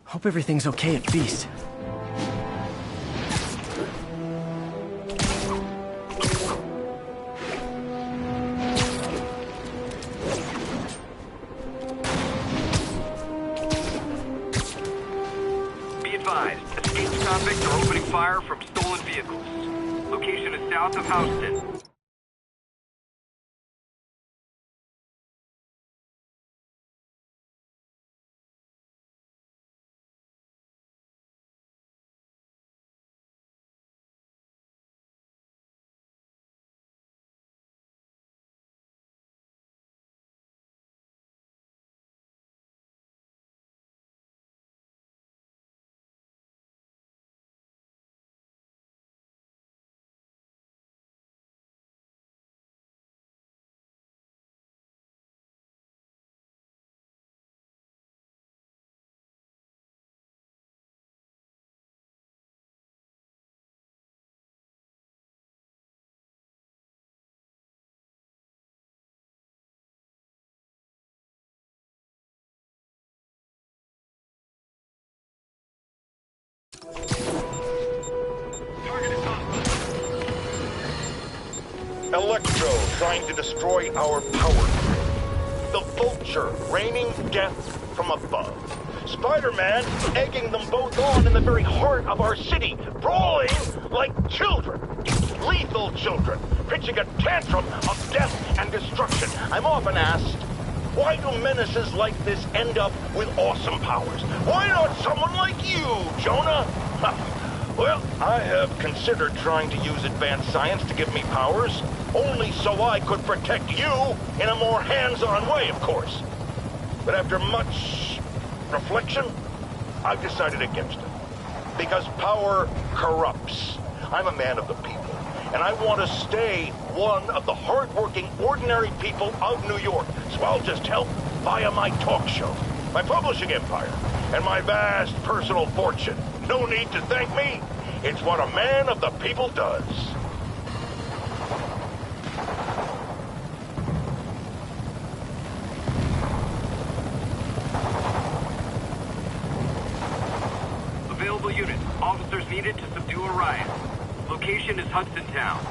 Hope everything's okay at Feast. Be advised, escaped convicts are opening fire from stolen vehicles. Location is south of Houston. Electro trying to destroy our power grid. The Vulture raining death from above. Spider-Man egging them both on in the very heart of our city, brawling like children. Lethal children, pitching a tantrum of death and destruction. I'm often asked, why do menaces like this end up with awesome powers? Why not someone like you, Jonah? Well, I have considered trying to use advanced science to give me powers, only so I could protect you in a more hands-on way, of course. But after much reflection, I've decided against it. Because power corrupts. I'm a man of the people, and I want to stay one of the hard-working, ordinary people of New York. So I'll just help via my talk show, my publishing empire, and my vast personal fortune. No need to thank me. It's what a man of the people does. Available units. Officers needed to subdue a riot. Location is Hudson Town.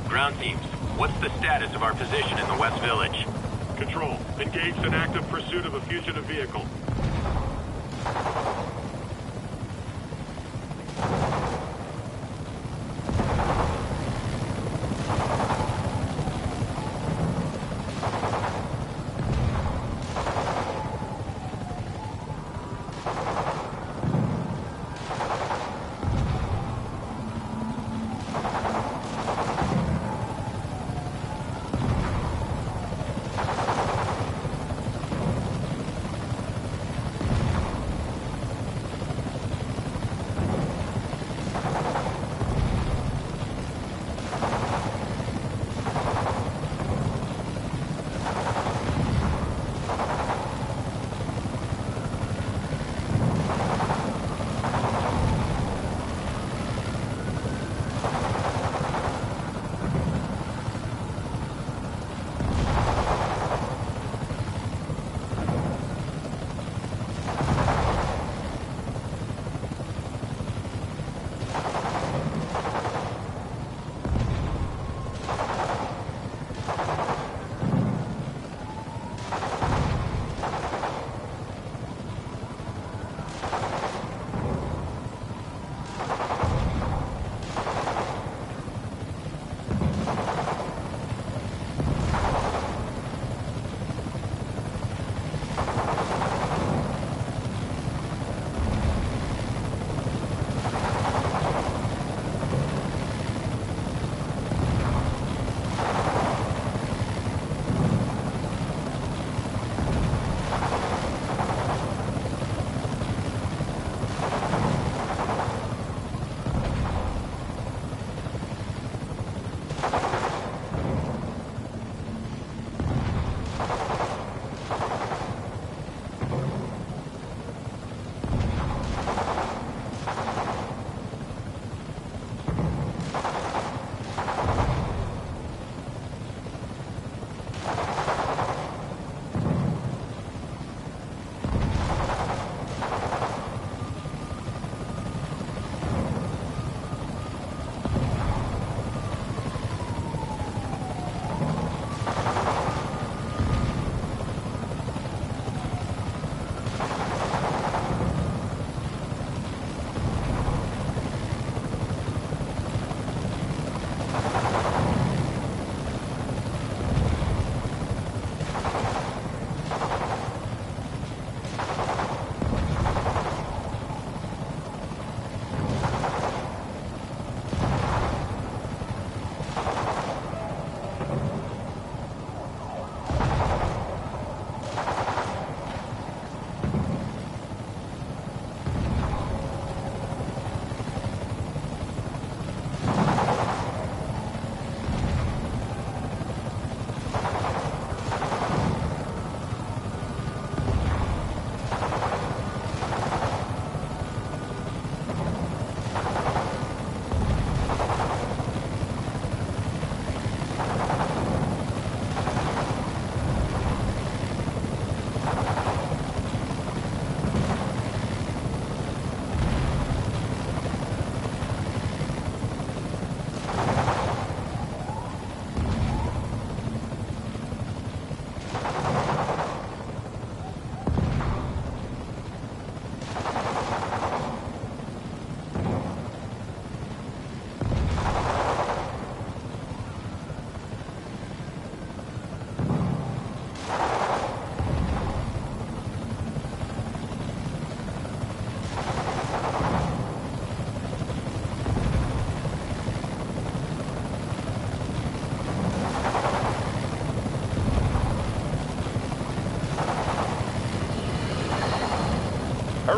Ground teams, what's the status of our position in the West Village? Control, engaged in active pursuit of a fugitive vehicle.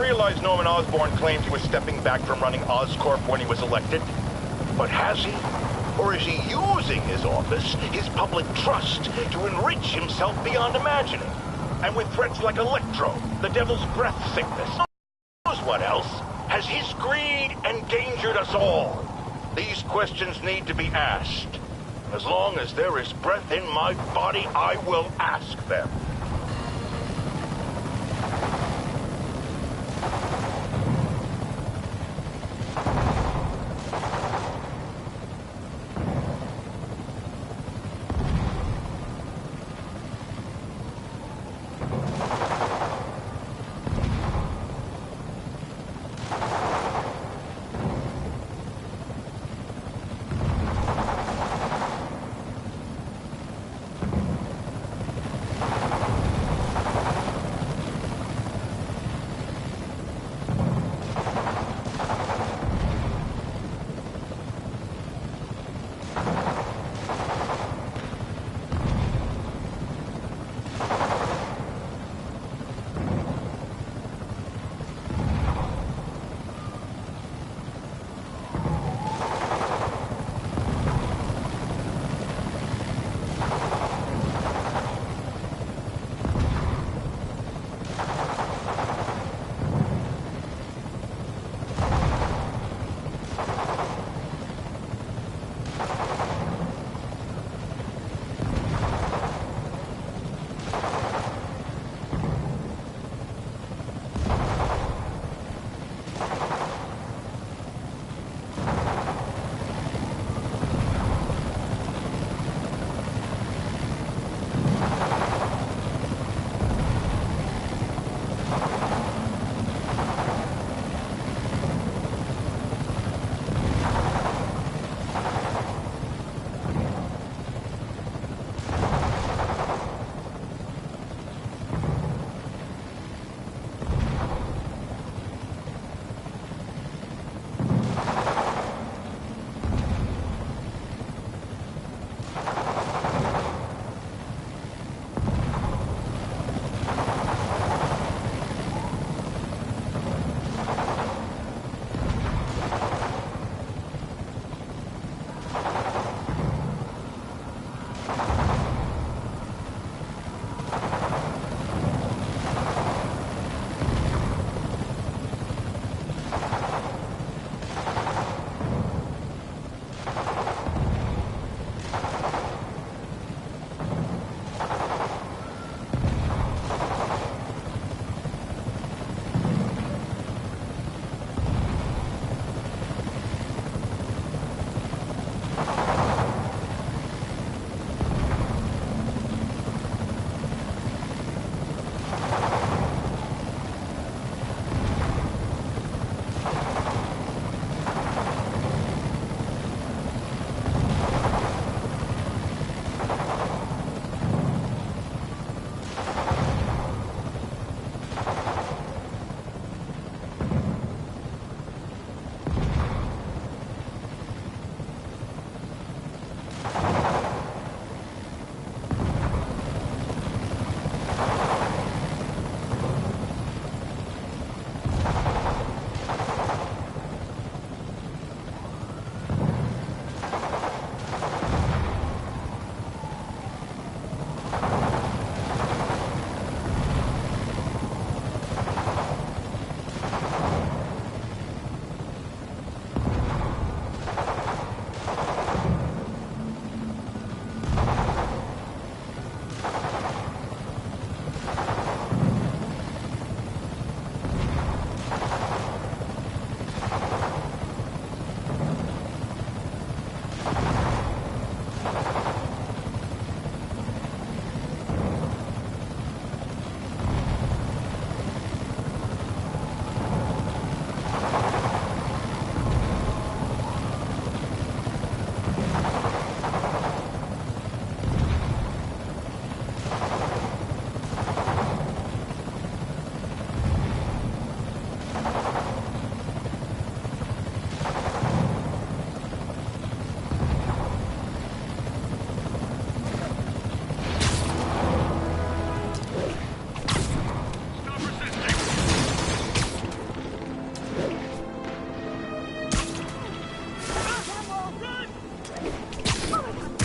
realize Norman Osborn claimed he was stepping back from running Oscorp when he was elected. But has he? Or is he using his office, his public trust, to enrich himself beyond imagining? And with threats like Electro, the Devil's Breath sickness, knows what else? Has his greed endangered us all? These questions need to be asked. As long as there is breath in my body, I will ask them.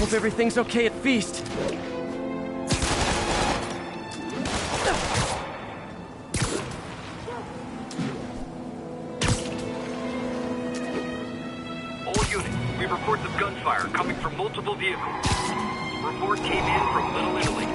Hope everything's okay at Feast. All units, we have reports of gunfire coming from multiple vehicles. Report came in from Little Italy.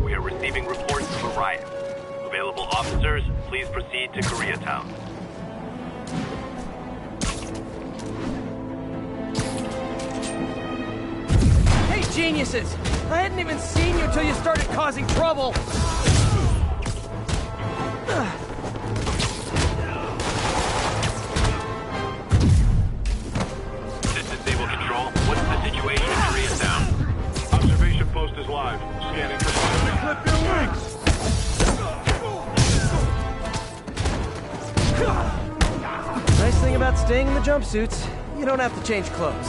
We are receiving reports of a riot. Available officers, please proceed to Koreatown. Hey, geniuses! I hadn't even seen you until you started causing trouble! This is Stable Control. What's the situation in Koreatown? Observation post is live. Scanning for fire. Clip your wings! Nice thing about staying in the jumpsuits, you don't have to change clothes.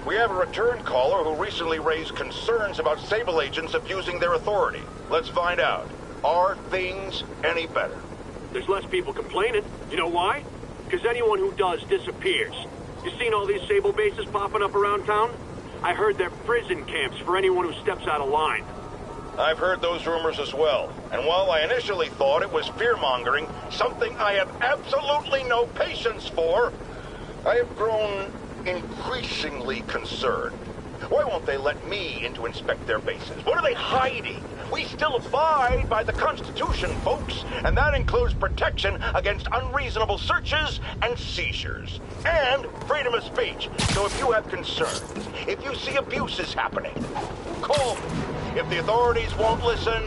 We have a return caller who recently raised concerns about Sable agents abusing their authority. Let's find out. Are things any better? There's less people complaining. You know why? Because anyone who does disappears. You seen all these Sable bases popping up around town? I heard they're prison camps for anyone who steps out of line. I've heard those rumors as well. And while I initially thought it was fear-mongering, something I have absolutely no patience for, I have grown increasingly concerned. Why won't they let me in to inspect their bases? What are they hiding? We still abide by the Constitution, folks, and that includes protection against unreasonable searches and seizures, and freedom of speech. So if you have concerns, if you see abuses happening, call me. If the authorities won't listen,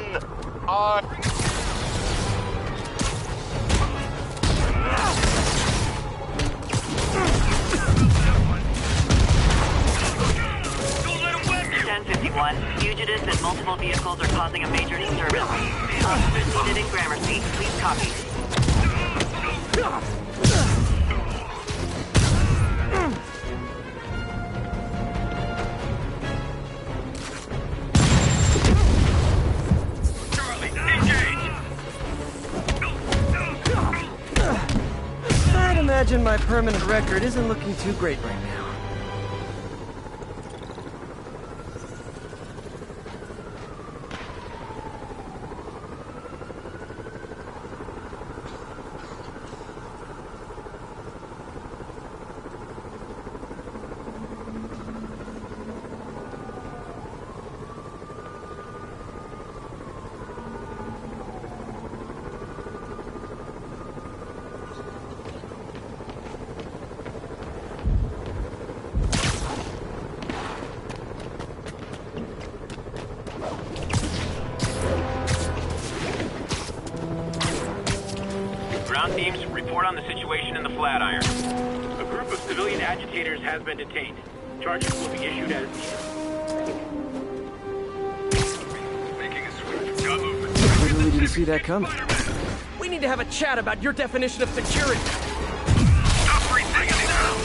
Fugitives and multiple vehicles are causing a major disturbance. Officers needed in Gramercy. Please copy. Charlie, engage! I'd imagine my permanent record isn't looking too great right now. Ground teams, report on the situation in the Flatiron. A group of civilian agitators has been detained. Charges will be issued as needed. Making a switch. Gun movement. Literally didn't see that coming. We need to have a chat about your definition of security. Stop breathing now!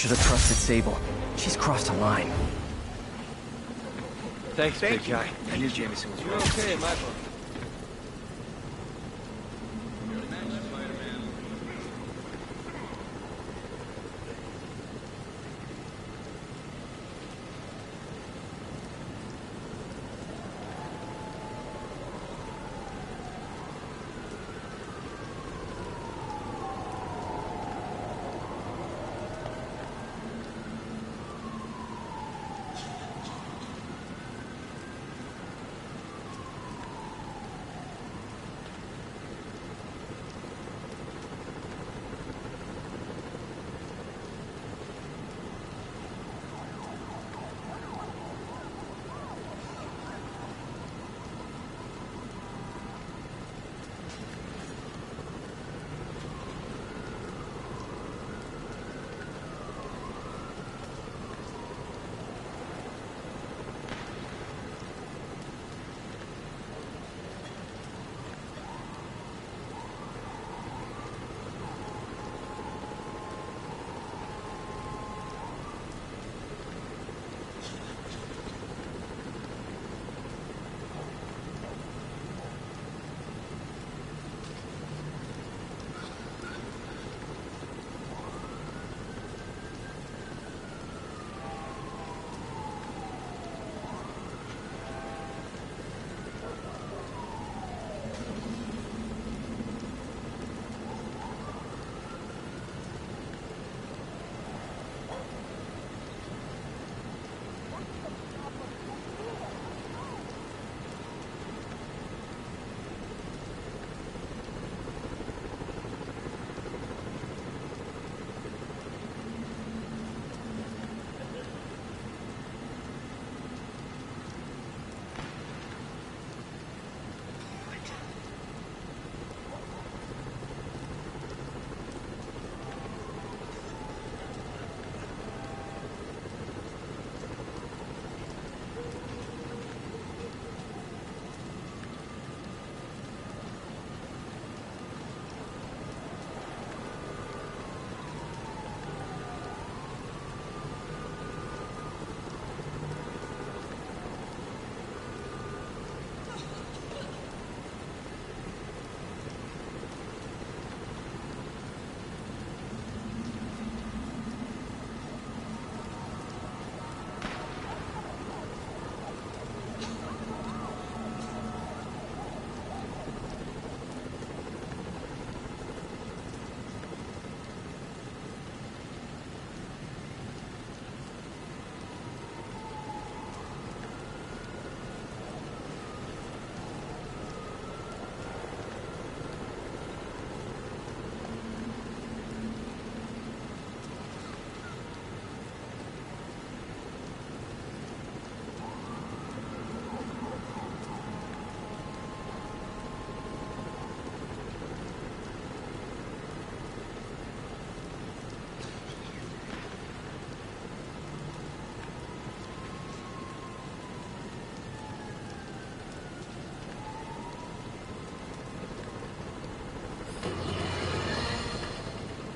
should have trusted Sable. She's crossed a line. Thanks, big guy. I knew Jameson was right. Okay, my book.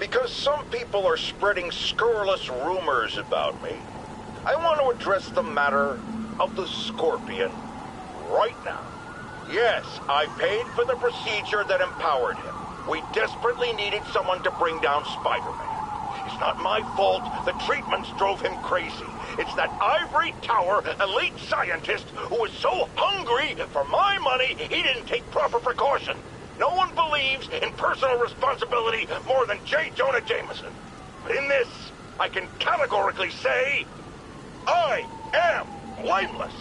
Because some people are spreading scurrilous rumors about me, I want to address the matter of the Scorpion right now. Yes, I paid for the procedure that empowered him. We desperately needed someone to bring down Spider-Man. It's not my fault the treatments drove him crazy. It's that ivory tower elite scientist who was so hungry for my money he didn't take proper precaution. No one believes in personal responsibility more than J. Jonah Jameson. But in this, I can categorically say, I am blameless.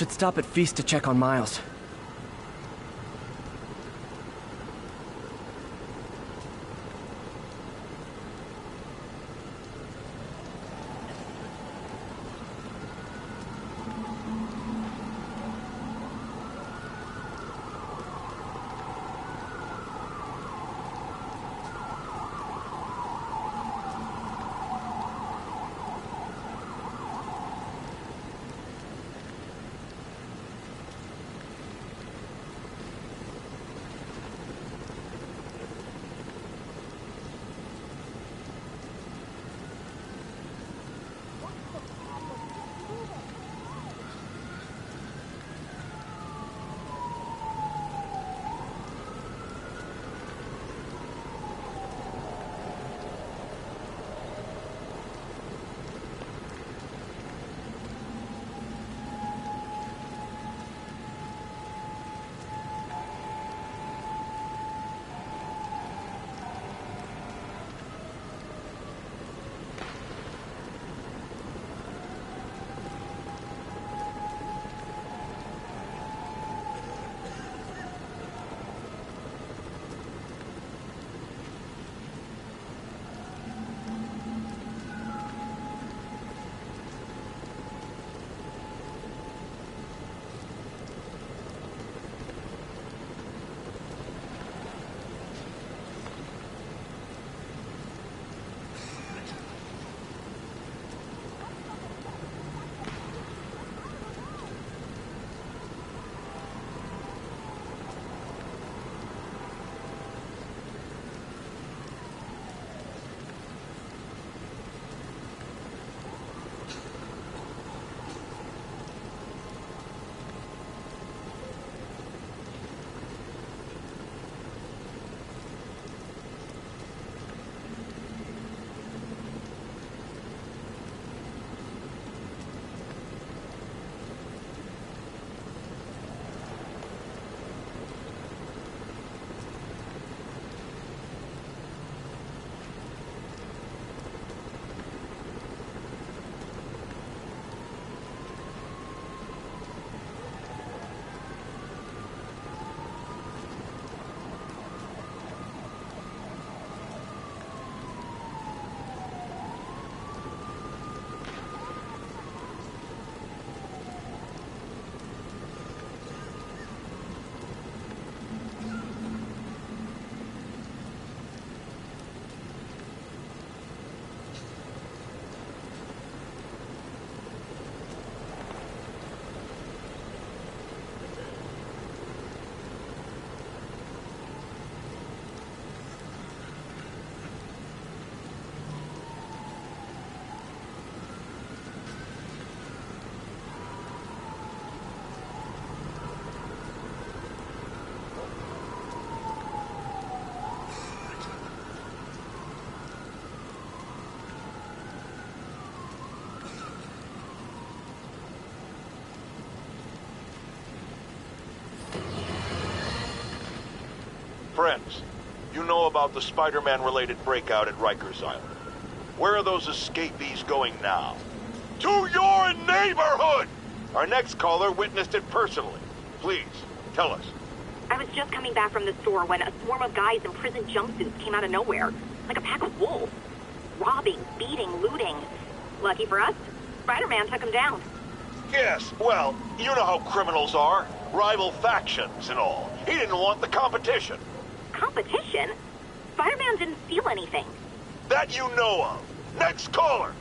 Should stop at Feast to check on Miles. Friends, you know about the Spider-Man-related breakout at Rikers Island. Where are those escapees going now? To your neighborhood! Our next caller witnessed it personally. Please, tell us. I was just coming back from the store when a swarm of guys in prison jumpsuits came out of nowhere, like a pack of wolves. Robbing, beating, looting. Lucky for us, Spider-Man took them down. Yes, well, you know how criminals are. Rival factions and all. He didn't want the competition. Competition? Spider-Man didn't steal anything. That you know of. Next caller!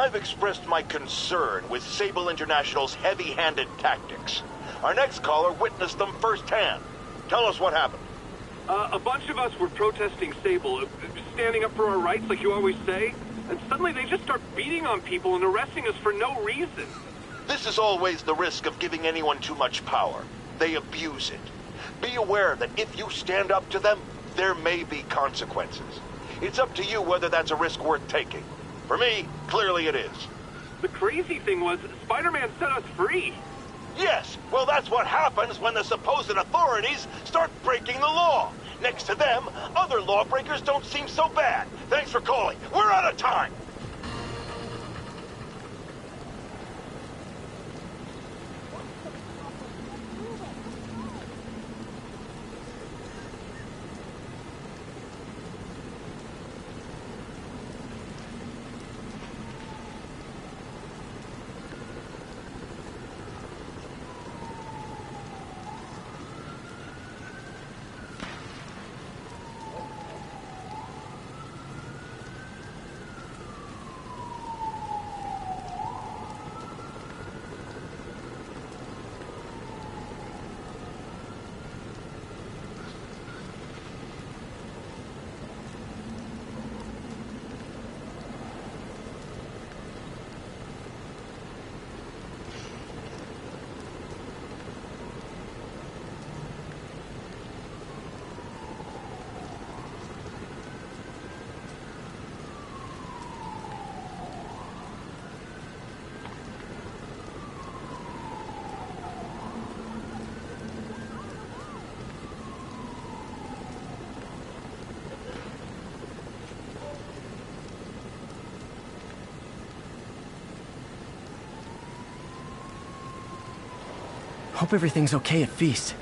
I've expressed my concern with Sable International's heavy-handed tactics. Our next caller witnessed them firsthand. Tell us what happened. A bunch of us were protesting Sable, standing up for our rights like you always say, and suddenly they just start beating on people and arresting us for no reason. This is always the risk of giving anyone too much power. They abuse it. Be aware that if you stand up to them, there may be consequences. It's up to you whether that's a risk worth taking. For me, clearly it is. The crazy thing was, Spider-Man set us free. Yes, well that's what happens when the supposed authorities start breaking the law. Next to them, other lawbreakers don't seem so bad. Thanks for calling. We're out of time. Hope everything's okay at Feast.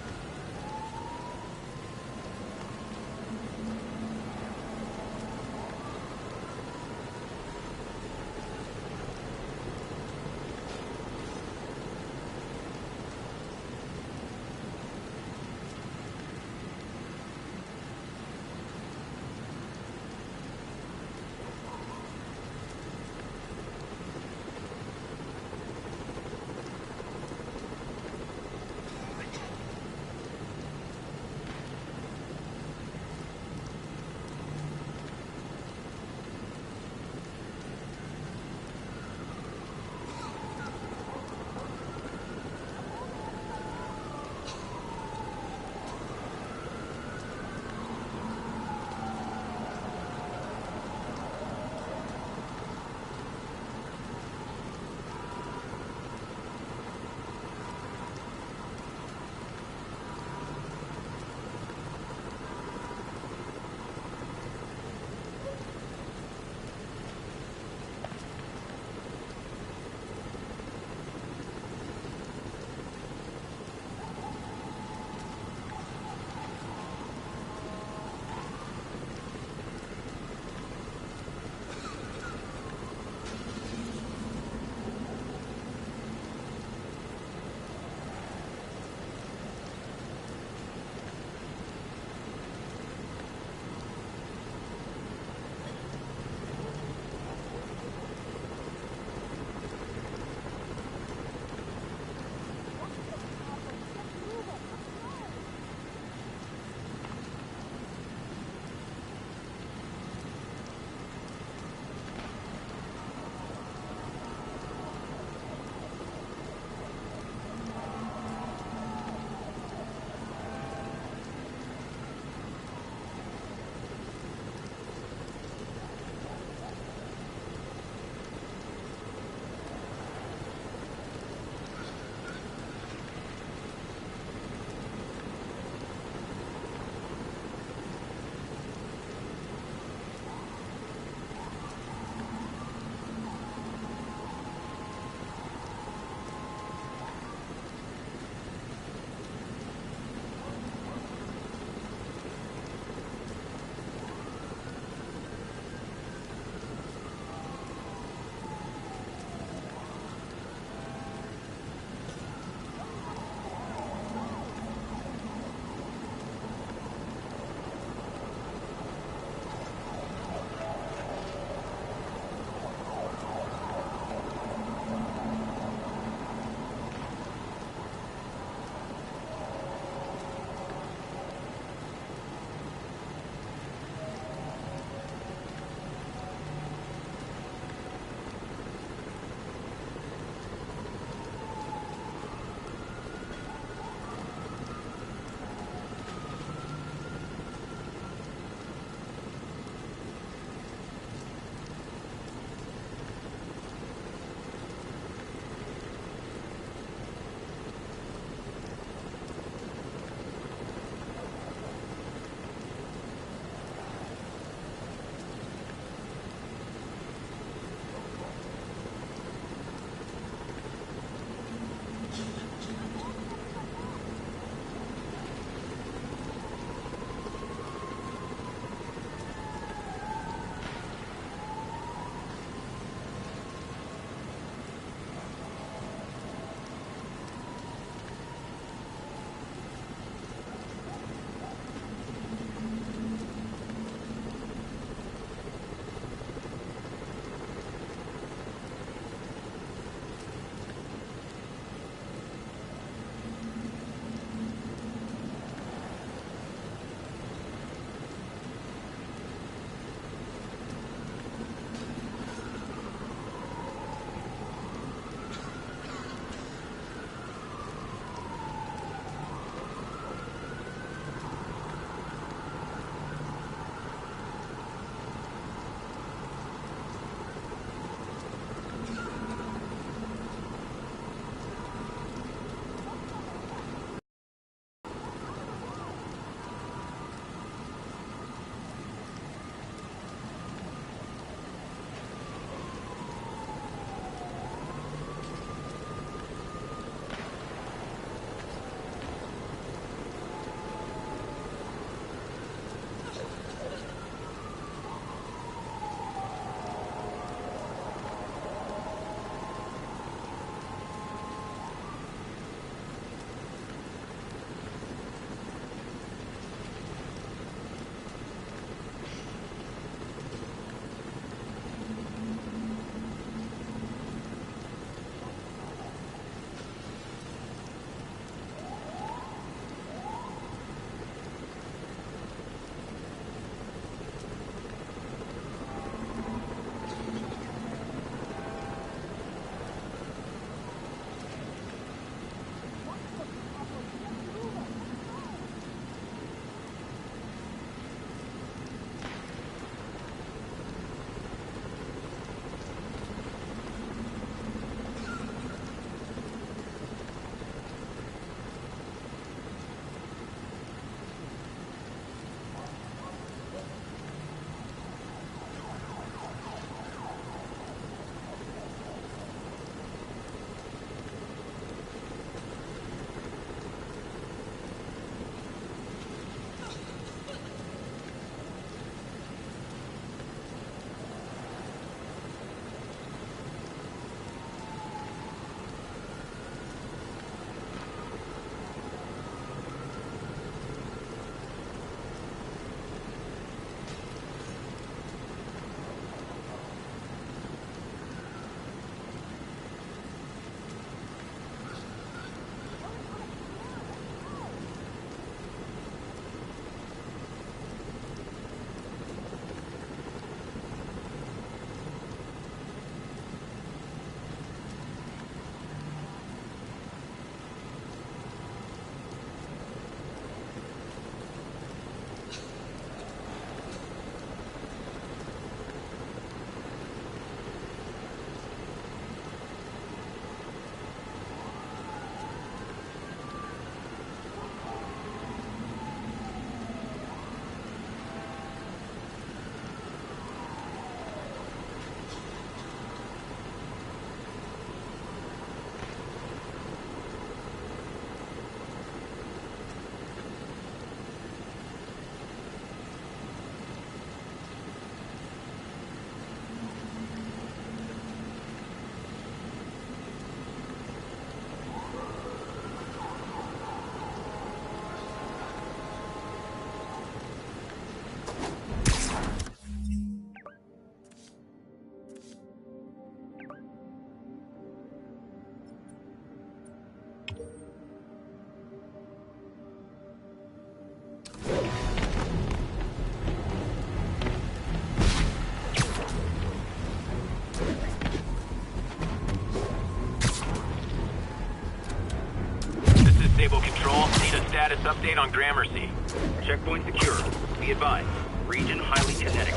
Status update on Gramercy. Checkpoint secure. Be advised. Region highly kinetic.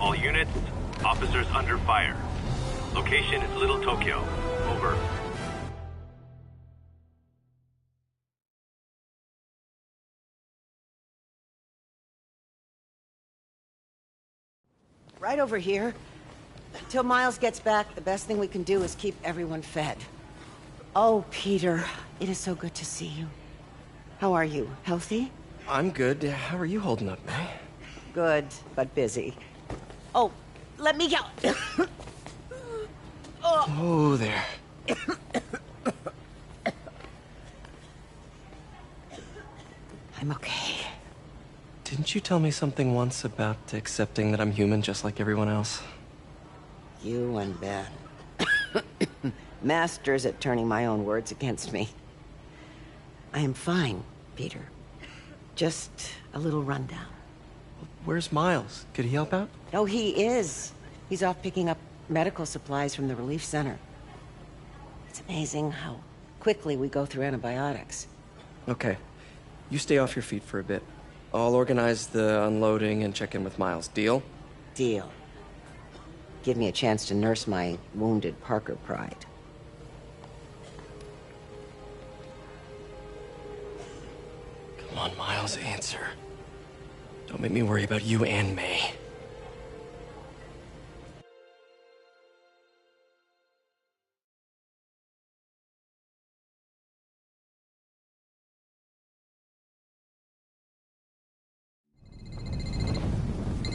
All units, officers under fire. Location is Little Tokyo. Over. Right over here. Till Miles gets back, the best thing we can do is keep everyone fed. Oh, Peter, it is so good to see you. How are you? Healthy? I'm good. How are you holding up, May? Good, but busy. Oh, let me go. Oh, there. I'm okay. Didn't you tell me something once about accepting that I'm human just like everyone else? You and Ben. Masters at turning my own words against me. I am fine, Peter. Just a little rundown. Where's Miles? Could he help out? Oh, he is. He's off picking up medical supplies from the relief center. It's amazing how quickly we go through antibiotics. Okay. You stay off your feet for a bit. I'll organize the unloading and check in with Miles. Deal? Deal. Give me a chance to nurse my wounded Parker pride. Come on, Miles, answer. Don't make me worry about you and May.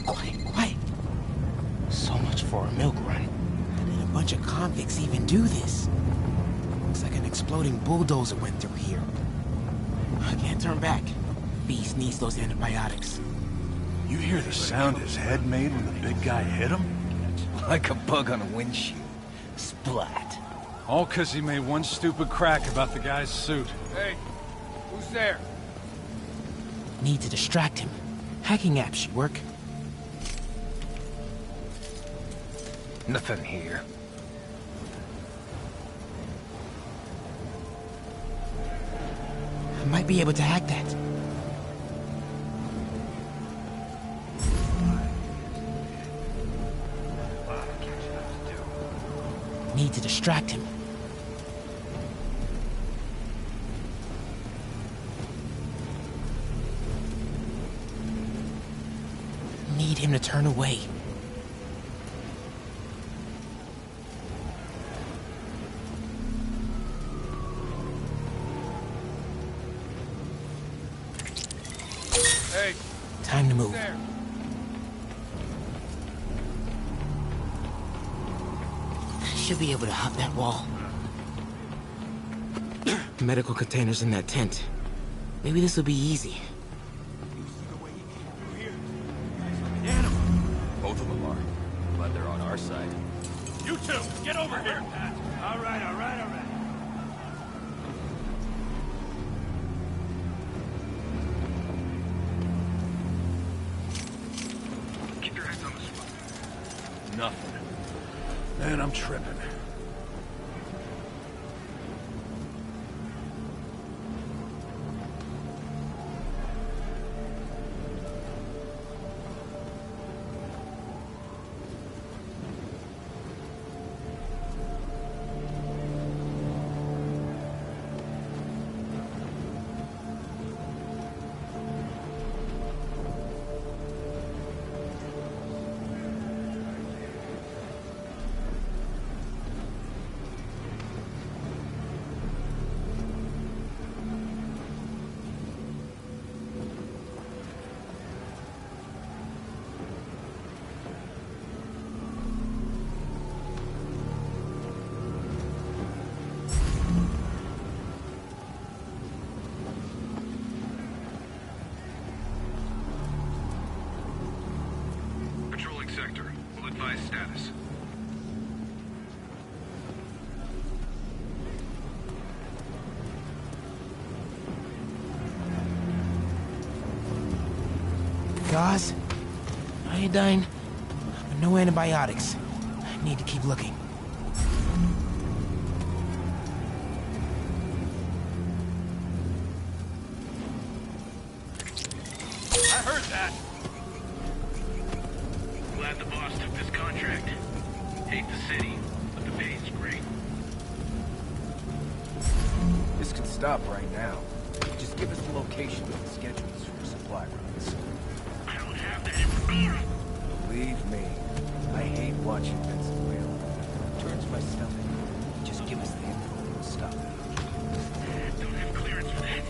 Quiet. So much for a milk run. How did a bunch of convicts even do this? Looks like an exploding bulldozer went through here. I can't turn back. Beast needs those antibiotics. You hear the sound his head made when the big guy hit him? Like a bug on a windshield. Splat. All 'cause he made one stupid crack about the guy's suit. Hey, who's there? Need to distract him. Hacking app should work. Nothing here. I might be able to hack that. Need to distract him. Need him to turn away. Hey, Time to move. there. Should be able to hop that wall. Medical containers in that tent. Maybe this will be easy. Both of them are. Glad they're on our side. You two, get over here. All right. Keep your heads on the spot. Nothing. Man, I'm tripping. gauze, iodine, but no antibiotics. I need to keep looking. I heard that. Glad the boss took this contract. Hate the city, but the pay's great. This can stop right now. Just give us the location and the schedules for supply runs. I don't have that information. Believe me, I hate watching Benson wheel. It turns my stomach. Just give us the info and we'll stop it. Don't have clearance for that.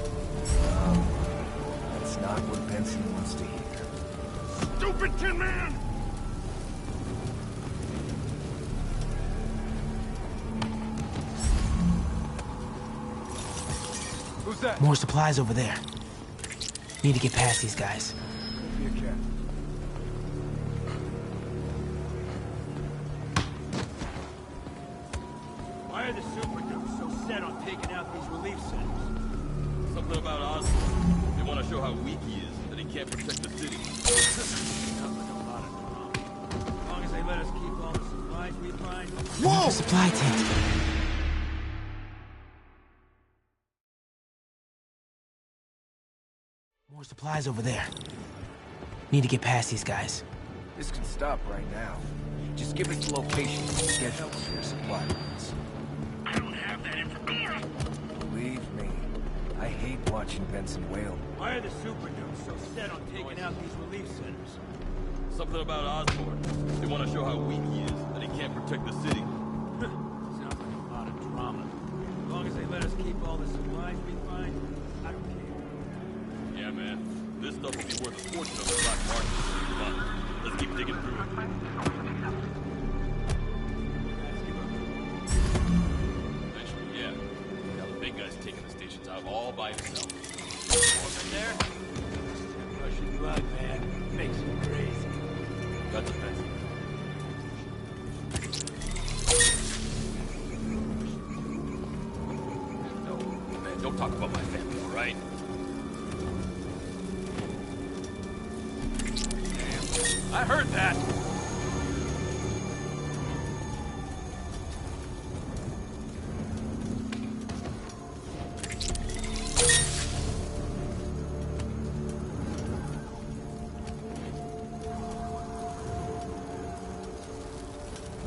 That's not what Benson wants to hear. Stupid Tin Man! Who's that? More supplies over there. Need to get past these guys. Be a cat. Why are the super dukes so set on taking out these relief centers? Something about Osborn. They want to show how weak he is, that he can't protect the city. Sounds like a lot of drama. As long as they let us keep all the supplies we find. Whoa! Supply tent. More supplies over there. Need to get past these guys. This can stop right now. Just give us the location and the schedules for your supply runs. I don't have that information. Believe me, I hate watching Benson wail. Why are the super dukes so set on taking out these relief centers? Something about Osborn. They want to show how weak he is, that he can't protect the city. Sounds like a lot of drama. As long as they let us keep all the supplies we find, I don't care. Yeah, man. This stuff will be worth a fortune on the black market. Come on, let's keep digging through it. Eventually, yeah. Now the big guy's taking the stations out all by himself. In there? Russian blood, man. Makes you crazy. Got the fence. No, man, don't talk about my family, all right? I heard that!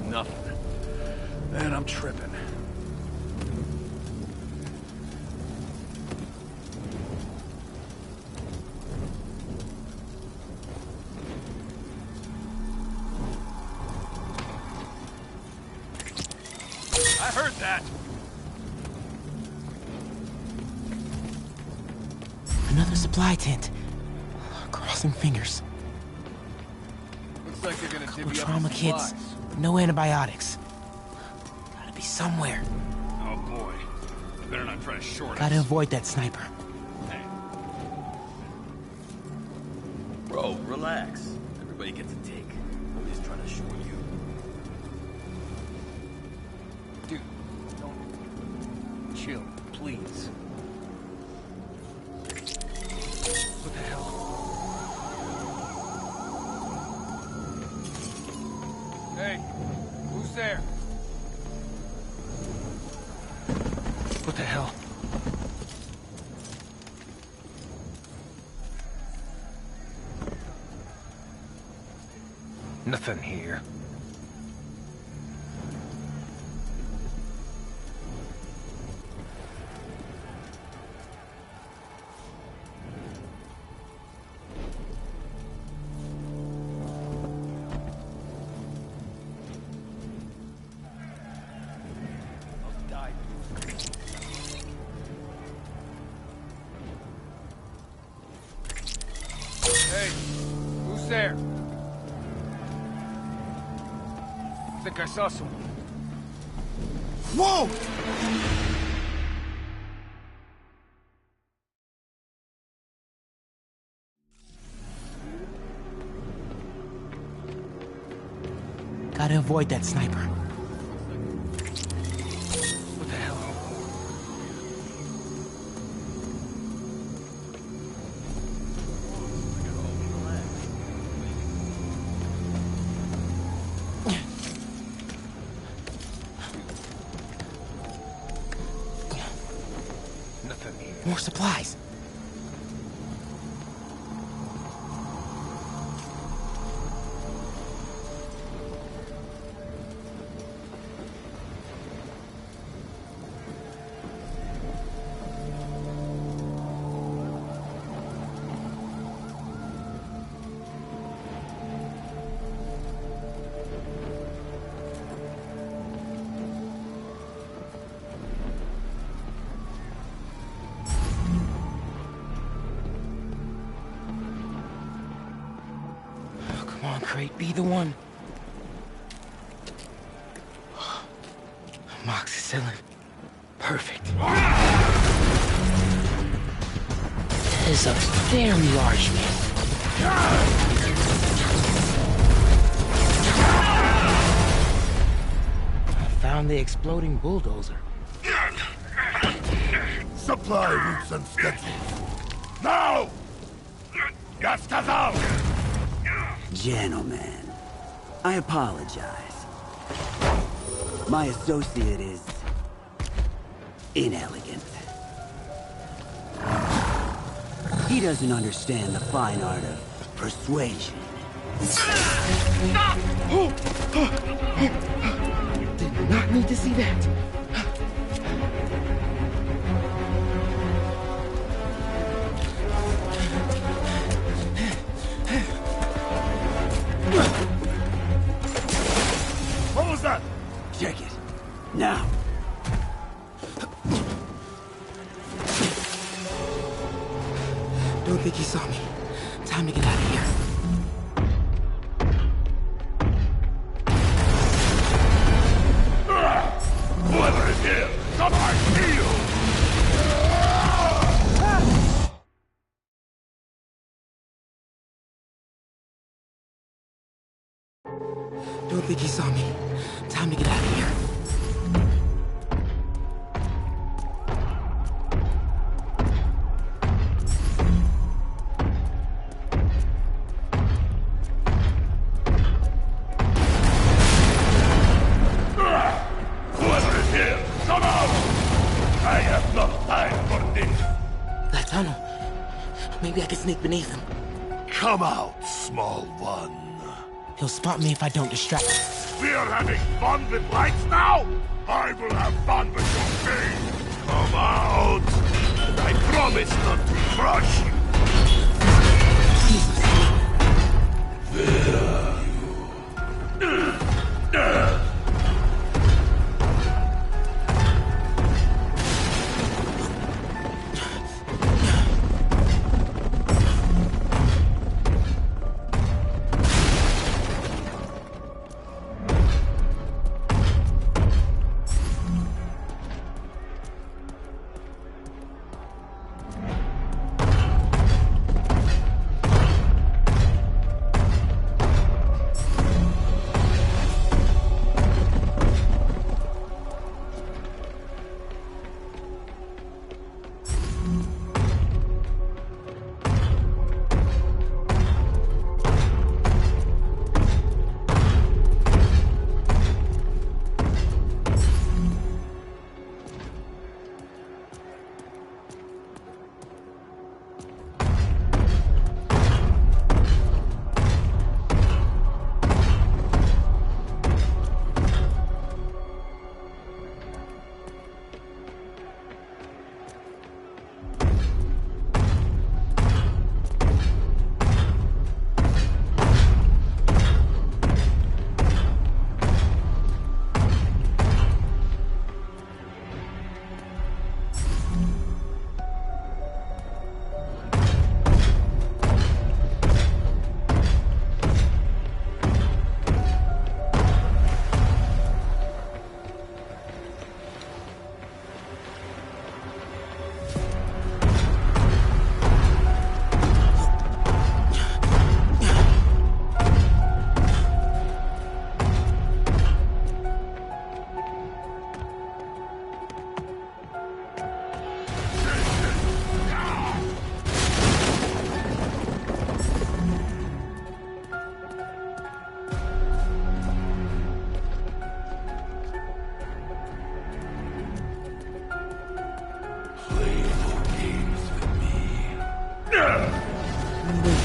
Nothing. Man, I'm tripping. I heard that! Another supply tent. Crossing fingers. Looks like they're gonna Couple divvy up trauma the kits. supplies. No antibiotics. Gotta be somewhere. Oh boy. Better not try to short us. Gotta avoid that sniper. Hey. Bro, relax. Everybody gets a take. I'm just trying to short you. Dude, don't... Chill, please. What the hell? Hey, who's there? What the hell? Nothing here. Hey, who's there? I think I saw someone. Whoa! Gotta avoid that sniper. What the hell? More supplies. Come on, Crate, be the one. Amoxicillin. Perfect. That is a very large man. I found the exploding bulldozer. Supply routes and schedules. Now! Я сказал! Gentlemen, I apologize. My associate is inelegant. He doesn't understand the fine art of persuasion. Did not need to see that. What was that? Check it. Now. Don't think he saw me. Time to get out of here. Whoever is here, come on, heal! Don't think he saw me. Time to get out of here. Whoever is here, come out! I have no time for this. That tunnel. Maybe I can sneak beneath him. Come out, small one. He'll spot me if I don't distract him. We are having fun with lights now? I will have fun with your pain. Come out! I promise not to crush you.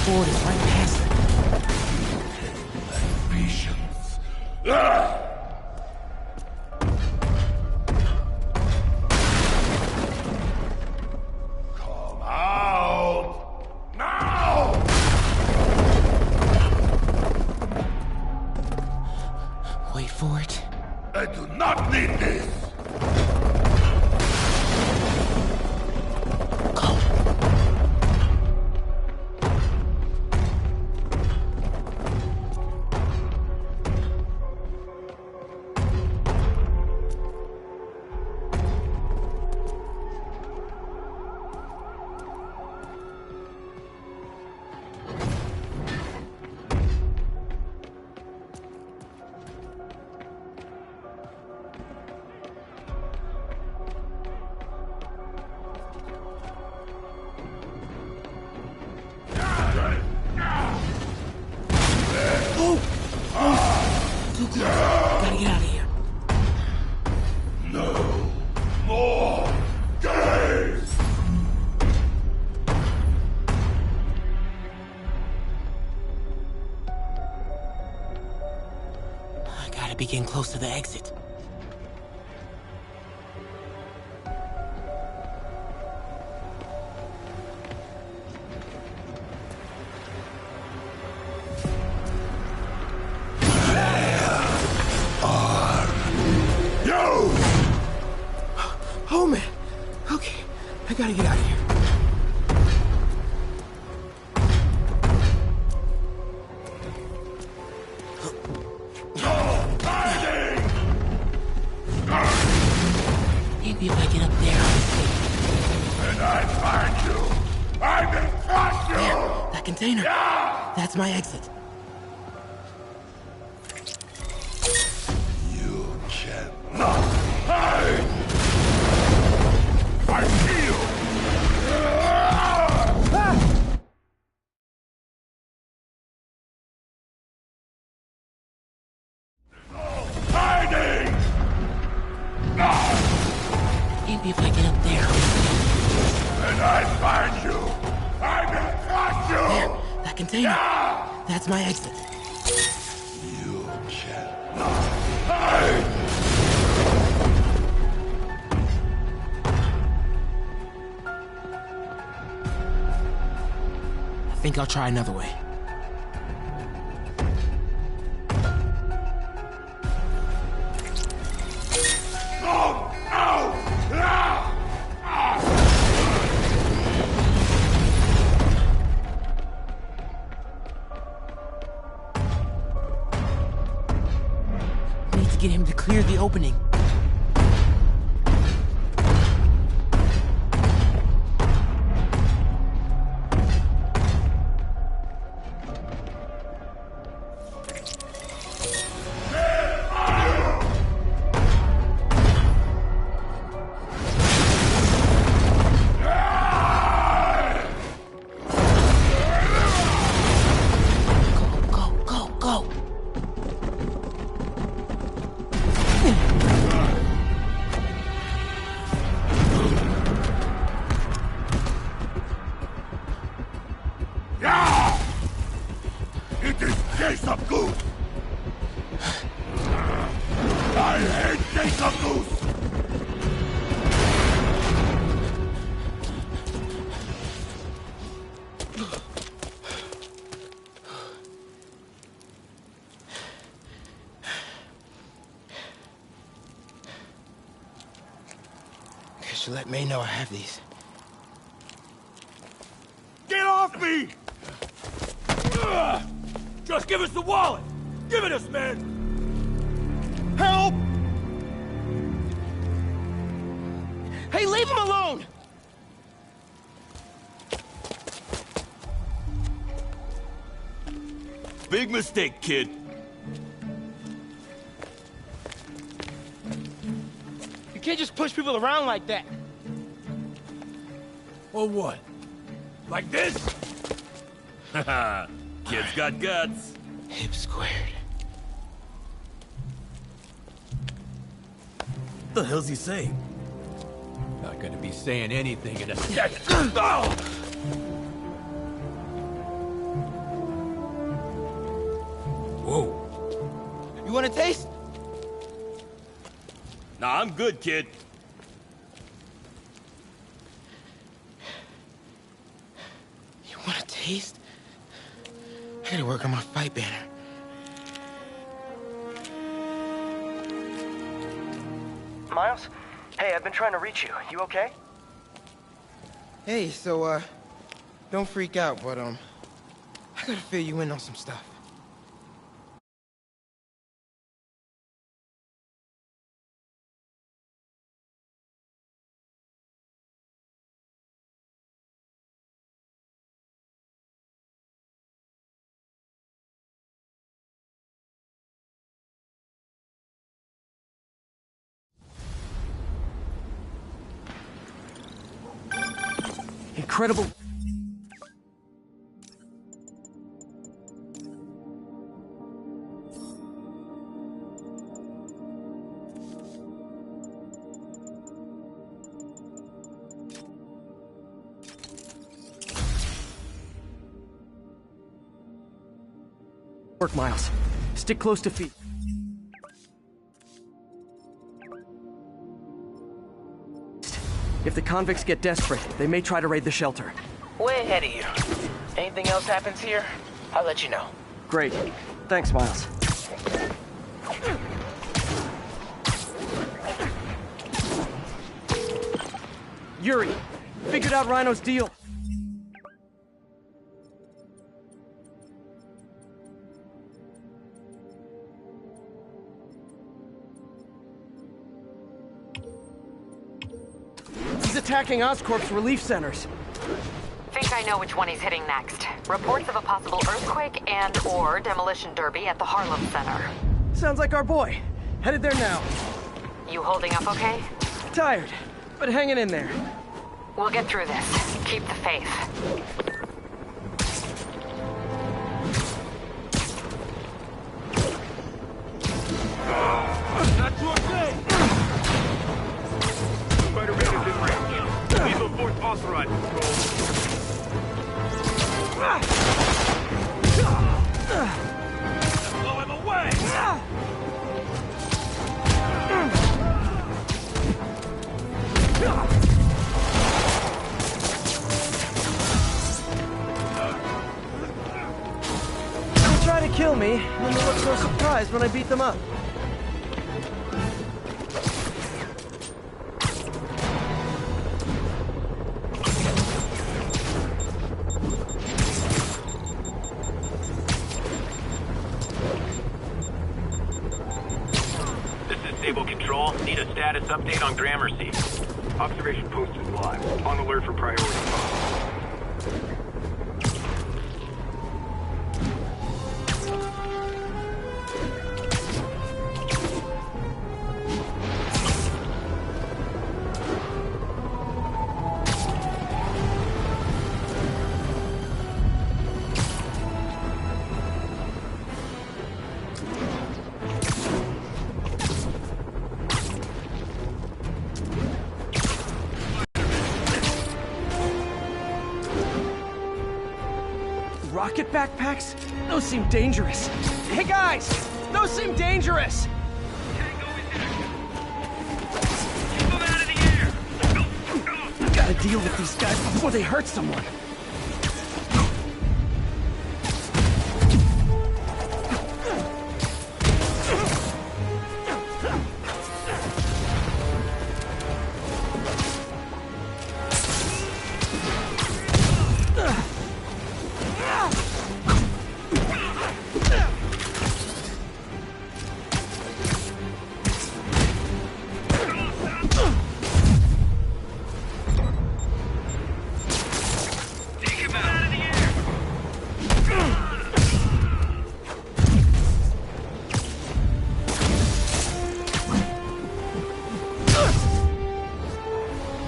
forward is right past it. Patience. Come out! Now! Wait for it. I do not need this! Go. Too close. Gotta get out of here. No more days! I gotta be getting close to the exit. Oh man. Okay, I gotta get out of here. Maybe if I get up there, I'll be safe. And I find you! I will crush you! There, that container. Yeah! That's my exit. You cannot hide! I see you! No hiding! Maybe if I get up there, I'll be safe. And I find you! I will crush you! There, that container. Yeah! That's my exit. You cannot hide! I think I'll try another way. No! No! Ah! Need to get him to clear the opening. Go! Yeah! It is case of goose! I hate case of goose! Guess you let May know I have these. Get off me! Just give us the wallet! Give it us, man! Help! Hey, leave him alone! Big mistake, kid. You can't just push people around like that. Or what? Like this? Haha. Kid's got guts. Hip squared. What the hell's he saying? Not gonna be saying anything in a second. Oh! Whoa. You want a taste? Nah, I'm good, kid. You want a taste? I gotta work on my fight banner. Miles? Hey, I've been trying to reach you. You okay? Hey, so, don't freak out, but, I gotta fill you in on some stuff. Incredible. Work, Miles. Stick close to feet. If the convicts get desperate, they may try to raid the shelter. Way ahead of you. Anything else happens here, I'll let you know. Great. Thanks, Miles. Yuri, figured out Rhino's deal. He's attacking Oscorp's relief centers. Think I know which one he's hitting next. Reports of a possible earthquake and/or demolition derby at the Harlem Center. Sounds like our boy. Headed there now. You holding up okay? Tired, but hanging in there. We'll get through this. Keep the faith. Not your thing! Spider-Man is in range. Lethal force authorized, blow him away! They try to kill me, and they look so surprised when I beat them up. Stable Control, need a status update on Gramercy. Observation post is live. On alert for priority calls. Rocket backpacks? Those seem dangerous. Hey guys! Those seem dangerous! Gotta deal with these guys before they hurt someone.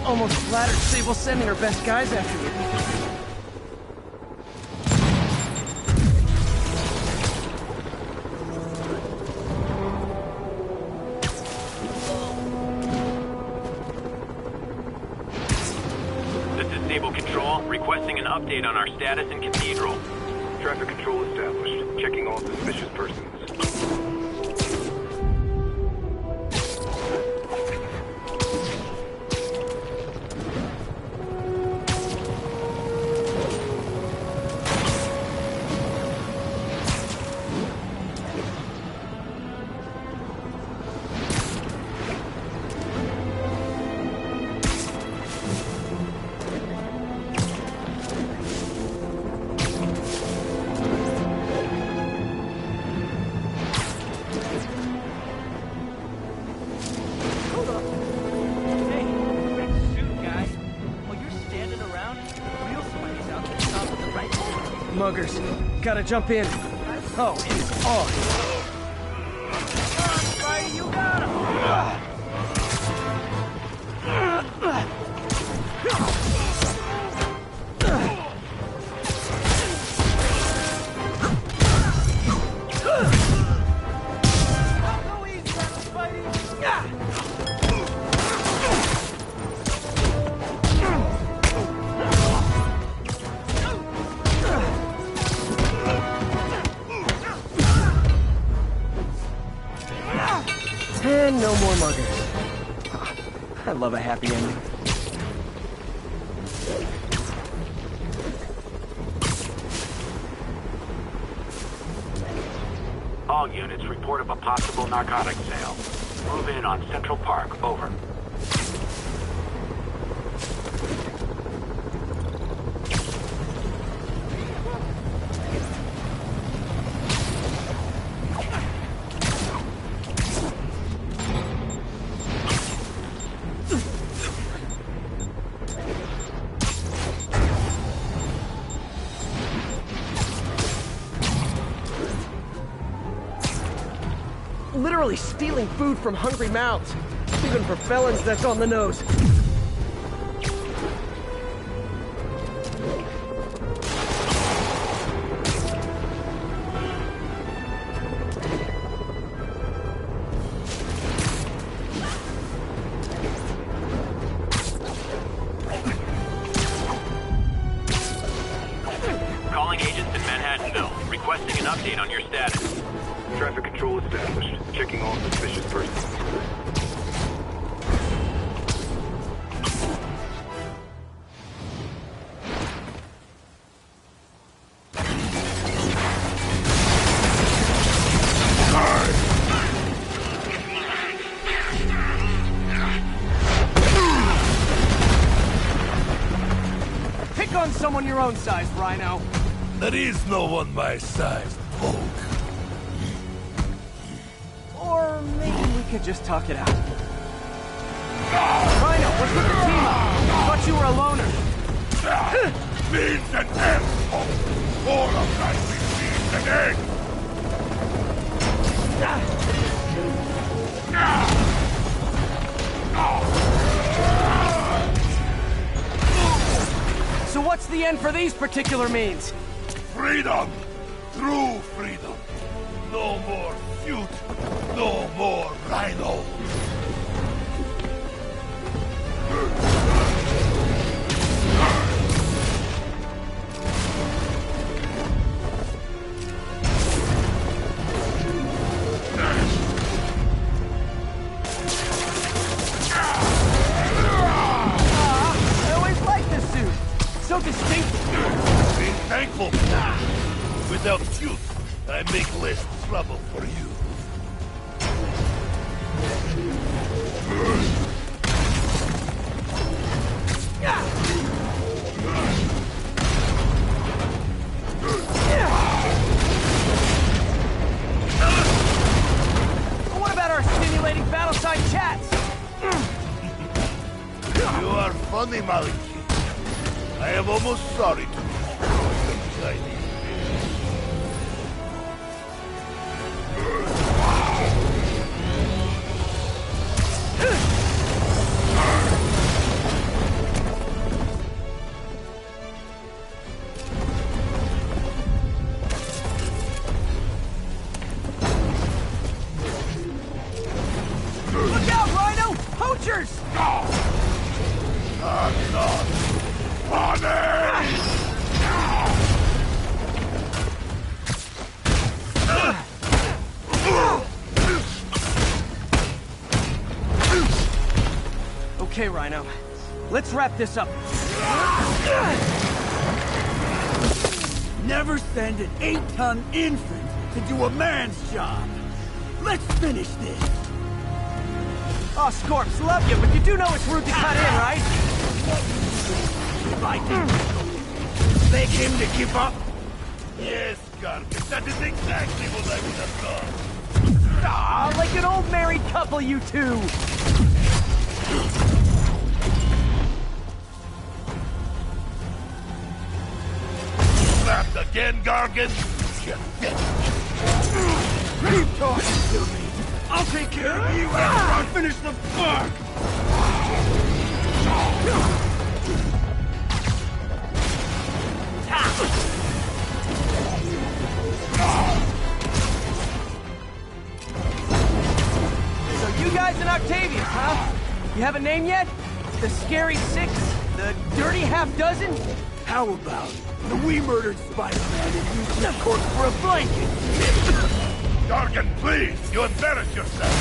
Almost flattered Sable's sending her best guys after you. This is Stable Control, requesting an update on our status in Cathedral. Traffic control established. Checking all suspicious persons. Muggers, gotta jump in. Oh, it's on. Spidey, you got him! Go easy on him, Spidey! And no more muggers. I love a happy ending. All units report of a possible narcotics sale. Move in on Central Park. Over. Literally stealing food from hungry mouths. Even for felons, that's on the nose. Calling agents in Manhattanville. Requesting an update on your status. Traffic control established. Checking all suspicious persons. Pick on someone your own size, Rhino. There is no one my size, Polk. Or maybe we could just talk it out. Rhino, what's with the team up? Thought you were a loner. Means an end, Polk. All of life is means an end. So what's the end for these particular means? Freedom! True freedom! No more feud! No more Rhino! I always liked this suit. So distinctive. Be thankful. Without you, I make less trouble for you. What about our stimulating battle-side chats? You are funny, Maliki. I am almost sorry to destroy your Chinese. Look out, Rhino! Poachers! I'm not funny! Rhino. Let's wrap this up. Never send an 8-ton infant to do a man's job. Let's finish this. Oh, Scorps, love you, but you do know it's rude to cut in, right? If I didn't beg him to give up. Yes, Garbage. That is exactly what I would have done. Ah, like an old married couple, you two. Trapped again, Gargan? Keep talking to me. I'll take care of you after I finish the fuck. So you guys in Octavius, huh? You have a name yet? The Scary Six? The Dirty Half Dozen? How about the we murdered Spider-Man and used his corpse for a blanket? Gargan, please! You embarrass yourself!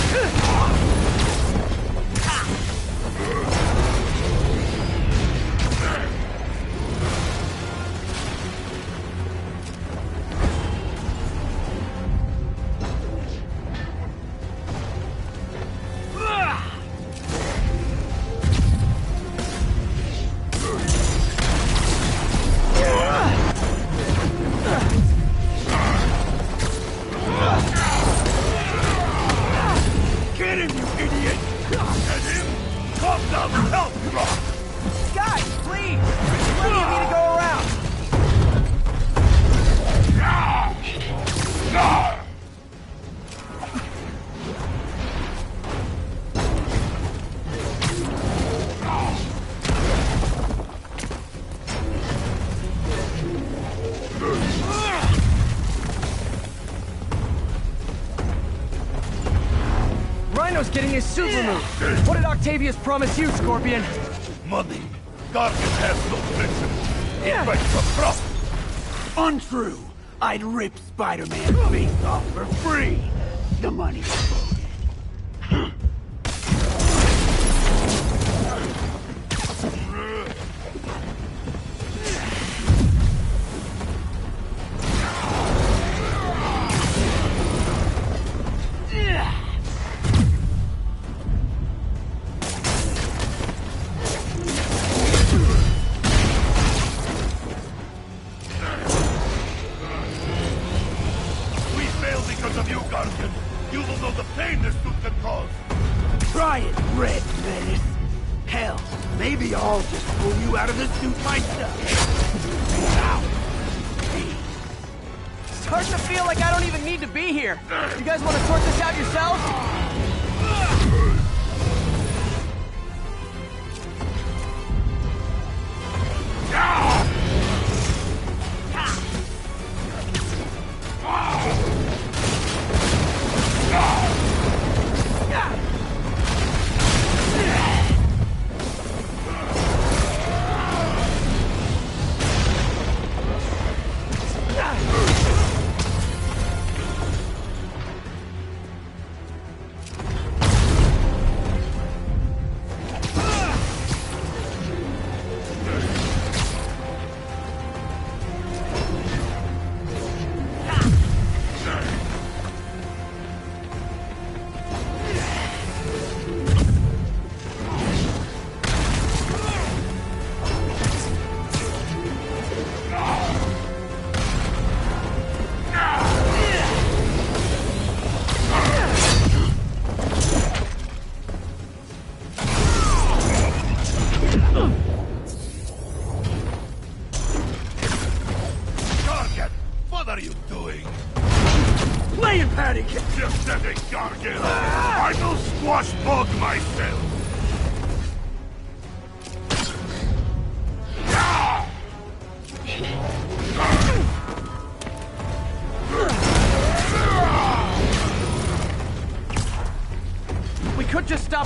Rhino's getting his suit removed. What did Octavius promise you, Scorpion? Money. Gargan has no prisoners. He begs for profit. Untrue. I'd rip Spider-Man's face off for free. The money's voted. Try it, Red Menace. Hell, maybe I'll just pull you out of the suit myself. Starting to feel like I don't even need to be here. You guys want to sort this out yourselves?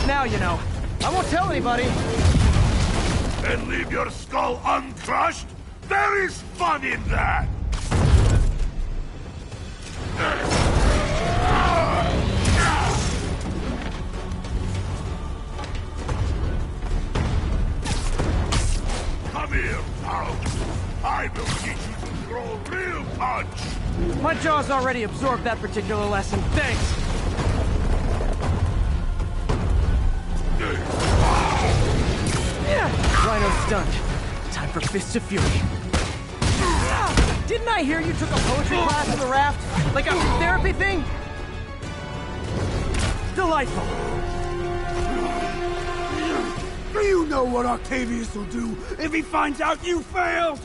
Now, you know. I won't tell anybody. And leave your skull uncrushed? There is fun in that! real pounce. I will teach you to throw real punch. My jaw's already absorbed that particular lesson. Thanks. Rhino's stunned. Time for Fists of Fury. Didn't I hear you took a poetry class on the raft? Like a therapy thing? Delightful. Do you know what Octavius will do if he finds out you failed?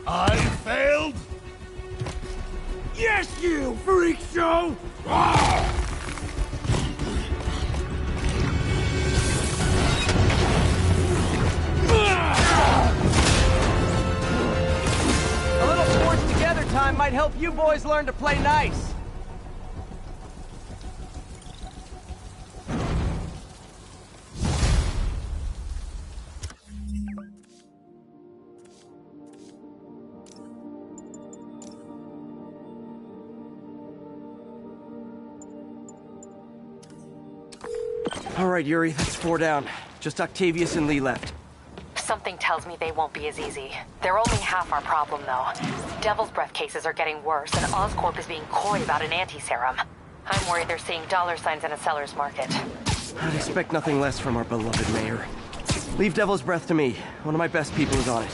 I failed? Yes, you freak show! A little sports together time might help you boys learn to play nice. All right, Yuri, that's 4 down. Just Octavius and Lee left. Something tells me they won't be as easy. They're only half our problem, though. Devil's Breath cases are getting worse, and Oscorp is being coy about an anti-serum. I'm worried they're seeing dollar signs in a seller's market. I'd expect nothing less from our beloved mayor. Leave Devil's Breath to me. One of my best people is on it.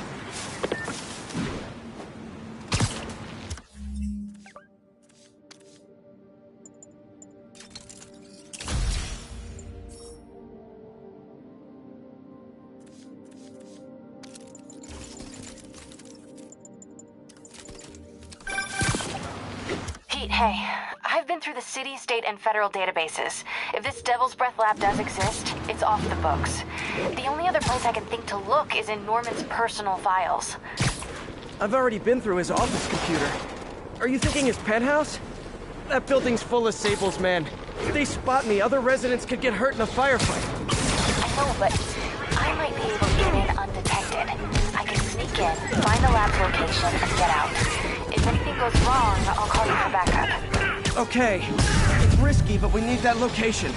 Hey, I've been through the city, state, and federal databases. If this Devil's Breath lab does exist, it's off the books. The only other place I can think to look is in Norman's personal files. I've already been through his office computer. Are you thinking his penthouse? That building's full of Sables, man. If they spot me, other residents could get hurt in a firefight. I know, but I might be able to get in undetected. I can sneak in, find the lab's location, and get out. If anything goes wrong, I'll call you for backup. Okay. It's risky, but we need that location.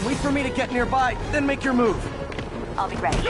Wait for me to get nearby, then make your move. I'll be ready.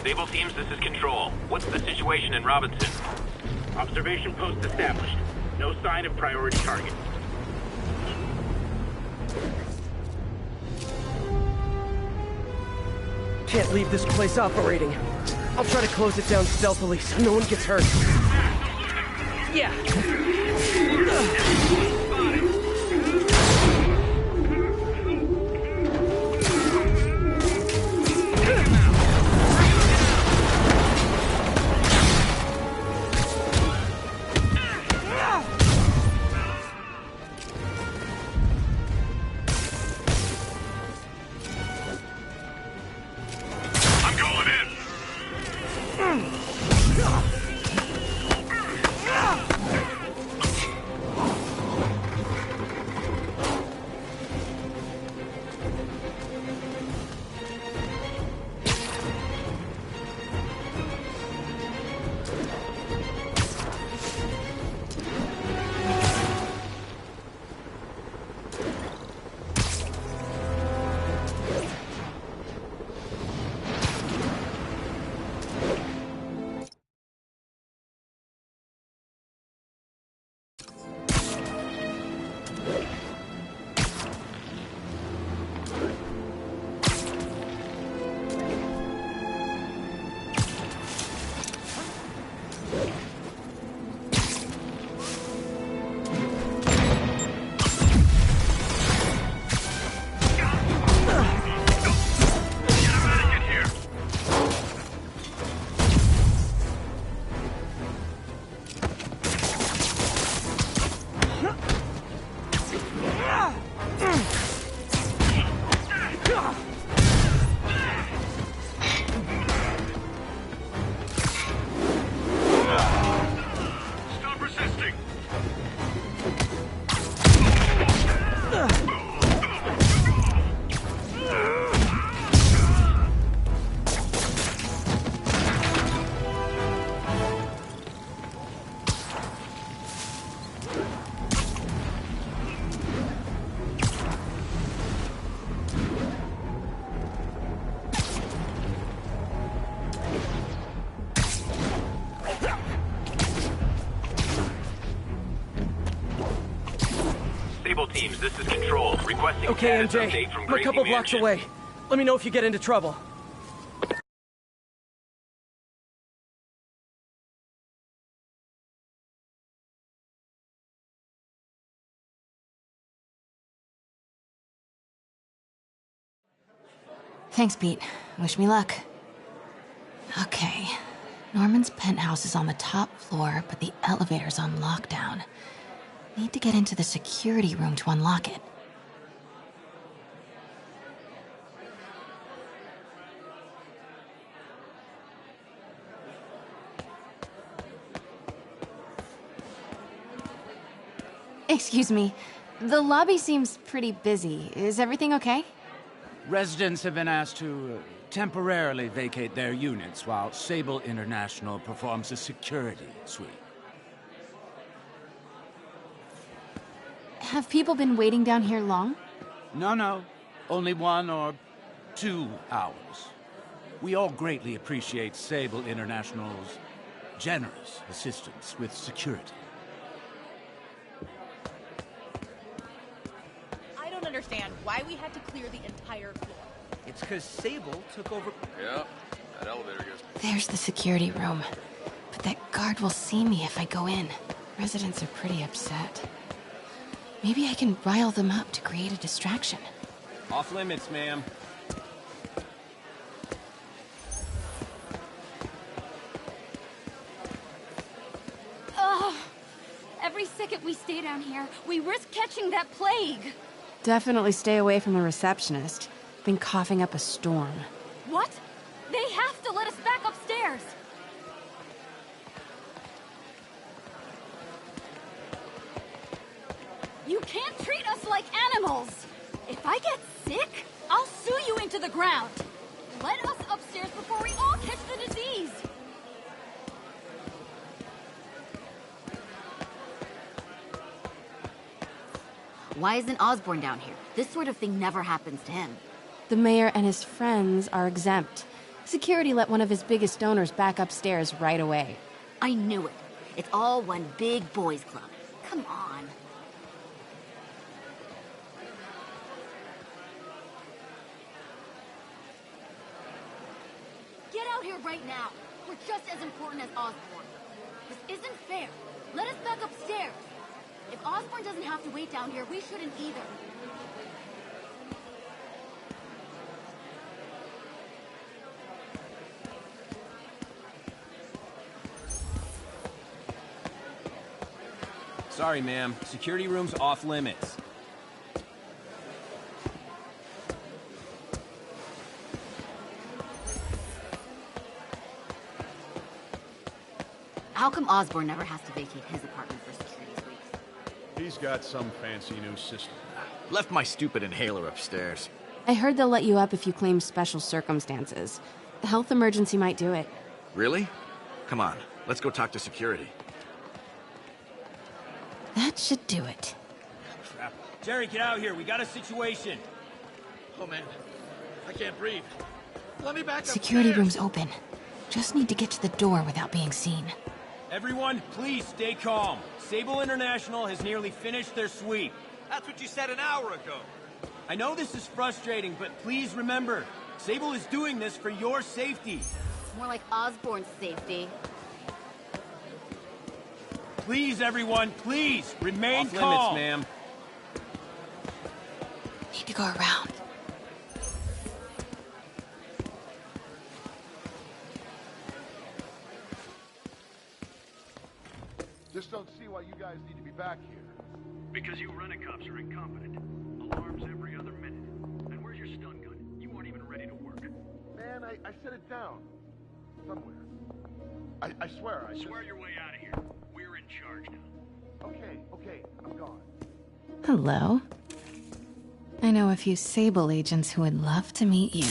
Sable teams, this is Control. What's the situation in Robinson? Observation post established. No sign of priority target. Can't leave this place operating. I'll try to close it down stealthily so no one gets hurt. Yeah. Requesting Okay, status MJ. update from I'm a Gracie couple blocks Mansion. away. Let me know if you get into trouble. Thanks, Pete. Wish me luck. Okay. Norman's penthouse is on the top floor, but the elevator's on lockdown. Need to get into the security room to unlock it. Excuse me. The lobby seems pretty busy. Is everything okay? Residents have been asked to temporarily vacate their units while Sable International performs a security sweep. Have people been waiting down here long? No. Only 1 or 2 hours. We all greatly appreciate Sable International's generous assistance with security. I don't understand why we had to clear the entire floor. It's because Sable took over... Yeah, that elevator gets... There's the security room. But that guard will see me if I go in. Residents are pretty upset. Maybe I can rile them up to create a distraction. Off limits, ma'am. Ugh. Every second we stay down here, we risk catching that plague. Definitely stay away from the receptionist. Been coughing up a storm. What? They have to let us back upstairs. You can't treat us like animals. If I get sick, I'll sue you into the ground. Let us upstairs before we all catch the disease. Why isn't Osborn down here? This sort of thing never happens to him. The mayor and his friends are exempt. Security let one of his biggest donors back upstairs right away. I knew it. It's all one big boys club. Come on. Get out here right now. We're just as important as Osborn. This isn't fair. Let us back upstairs. If Osborn doesn't have to wait down here, we shouldn't either. Sorry, ma'am. Security room's off limits. How come Osborn never has to vacate his apartment for security sweeps? He's got some fancy new system. Left my stupid inhaler upstairs. I heard they'll let you up if you claim special circumstances. A health emergency might do it. Really? Come on, let's go talk to security. That should do it. Crap. Jerry, get out here. We got a situation. Oh, man. I can't breathe. Let me back Security upstairs. room's open. Just need to get to the door without being seen. Everyone, please stay calm. Sable International has nearly finished their sweep. That's what you said an hour ago. I know this is frustrating, but please remember, Sable is doing this for your safety. More like Osborn's safety. Please, everyone, please, remain Off calm. limits, ma'am. Need to go around. Just don't see why you guys need to be back here. Because you rent-a-cops are incompetent. Alarms every other minute. And where's your stun gun? You weren't even ready to work. Man, I set it down. Somewhere. I swear, I Swear your way out of here. We're in charge now. Okay, I'm gone. Hello. I know a few Sable agents who would love to meet you.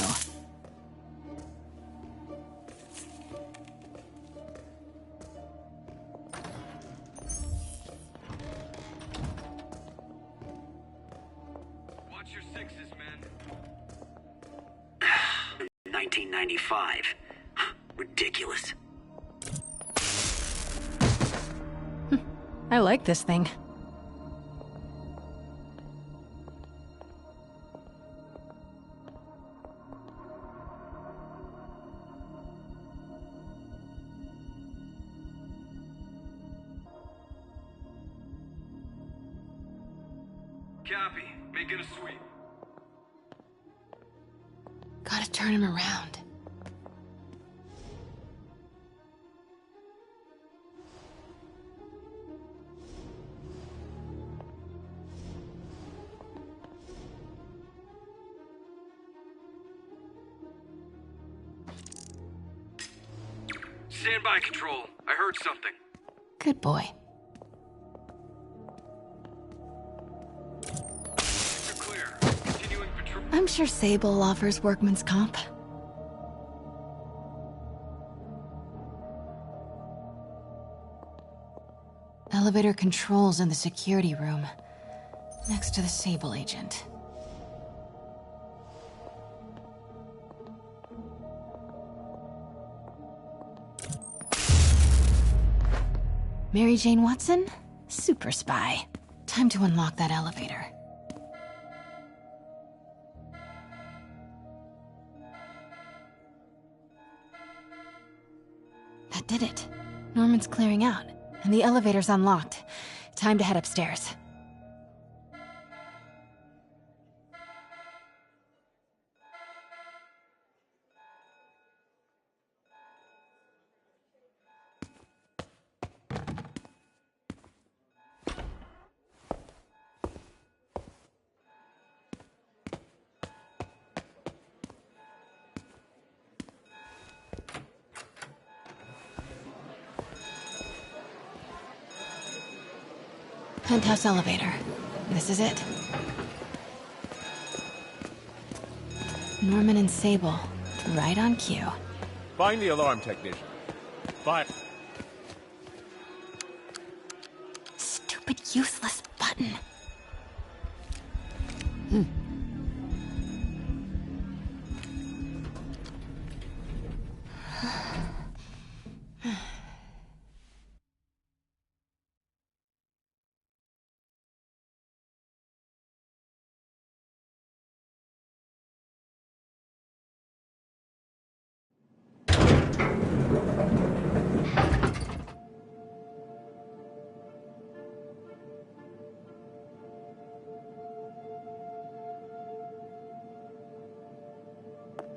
Watch your sixes, man. 1995. Ridiculous. I like this thing. Copy. Make it a sweep. Gotta turn him around. Stand by, Control. I heard something. Good boy. You're clear. Continuing patrol. I'm sure Sable offers workman's comp. Elevator controls in the security room, next to the Sable agent. Mary Jane Watson? Super spy. Time to unlock that elevator. That did it. Norman's clearing out, and the elevator's unlocked. Time to head upstairs. Penthouse elevator. This is it. Norman and Sable. Right on cue. Find the alarm technician. Fine. Stupid, useless button.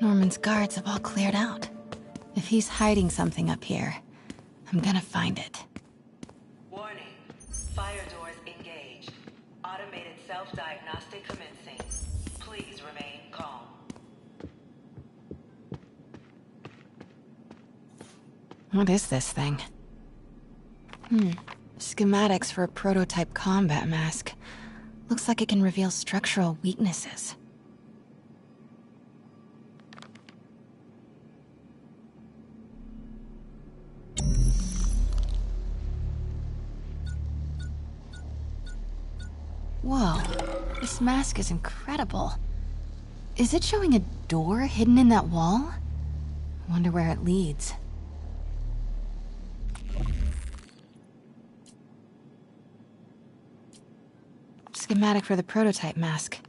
Norman's guards have all cleared out. If he's hiding something up here, I'm gonna find it. Warning. Fire doors engaged. Automated self-diagnostic commencing. Please remain calm. What is this thing? Schematics for a prototype combat mask. Looks like it can reveal structural weaknesses. Whoa, this mask is incredible. Is it showing a door hidden in that wall? I wonder where it leads. Schematic for the prototype mask.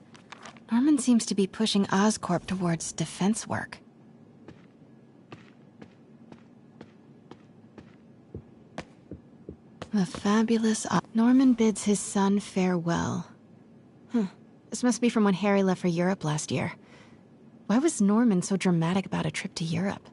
Norman seems to be pushing Oscorp towards defense work. The fabulous Norman bids his son farewell. This must be from when Harry left for Europe last year. Why was Norman so dramatic about a trip to Europe?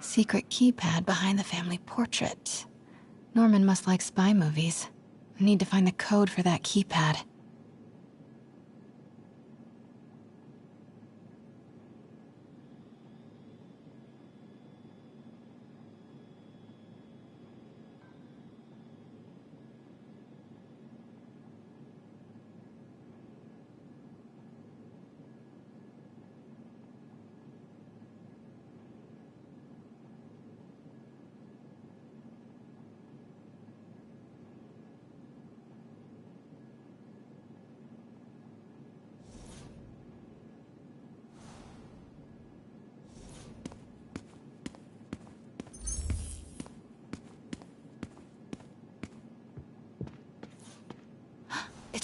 Secret keypad behind the family portrait. Norman must like spy movies. I need to find the code for that keypad.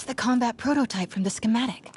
the combat prototype from the schematic.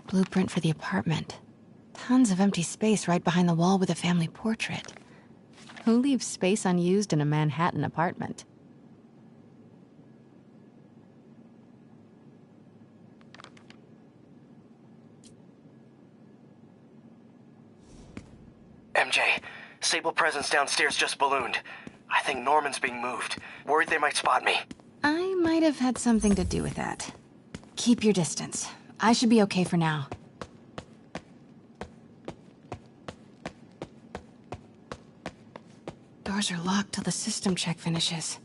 Blueprint for the apartment. Tons of empty space right behind the wall with a family portrait. Who leaves space unused in a Manhattan apartment? MJ, Sable presence downstairs just ballooned. I think Norman's being moved. Worried they might spot me. I might have had something to do with that. Keep your distance. I should be okay for now. Doors are locked till the system check finishes.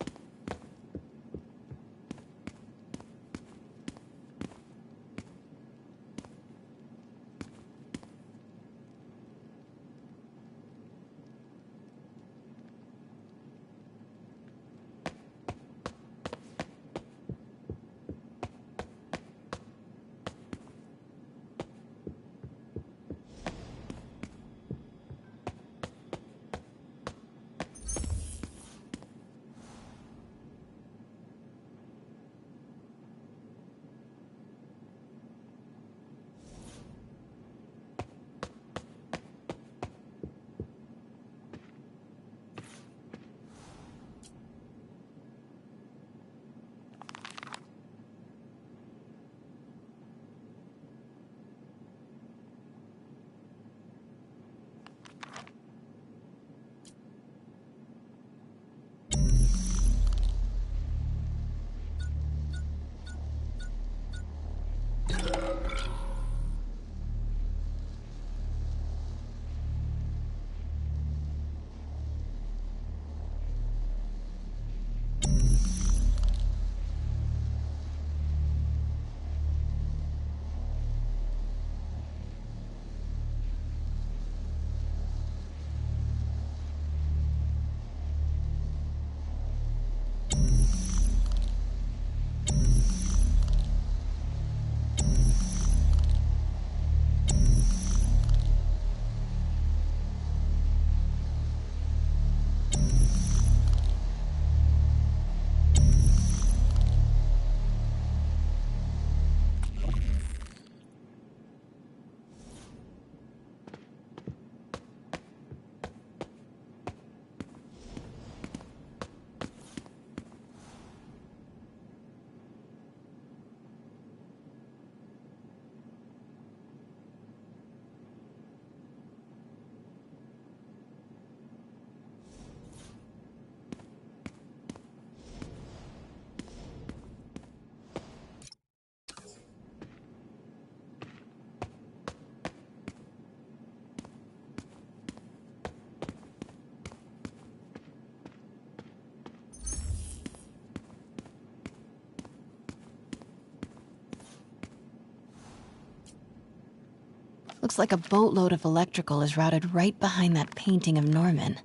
Looks like a boatload of electrical is routed right behind that painting of Norman.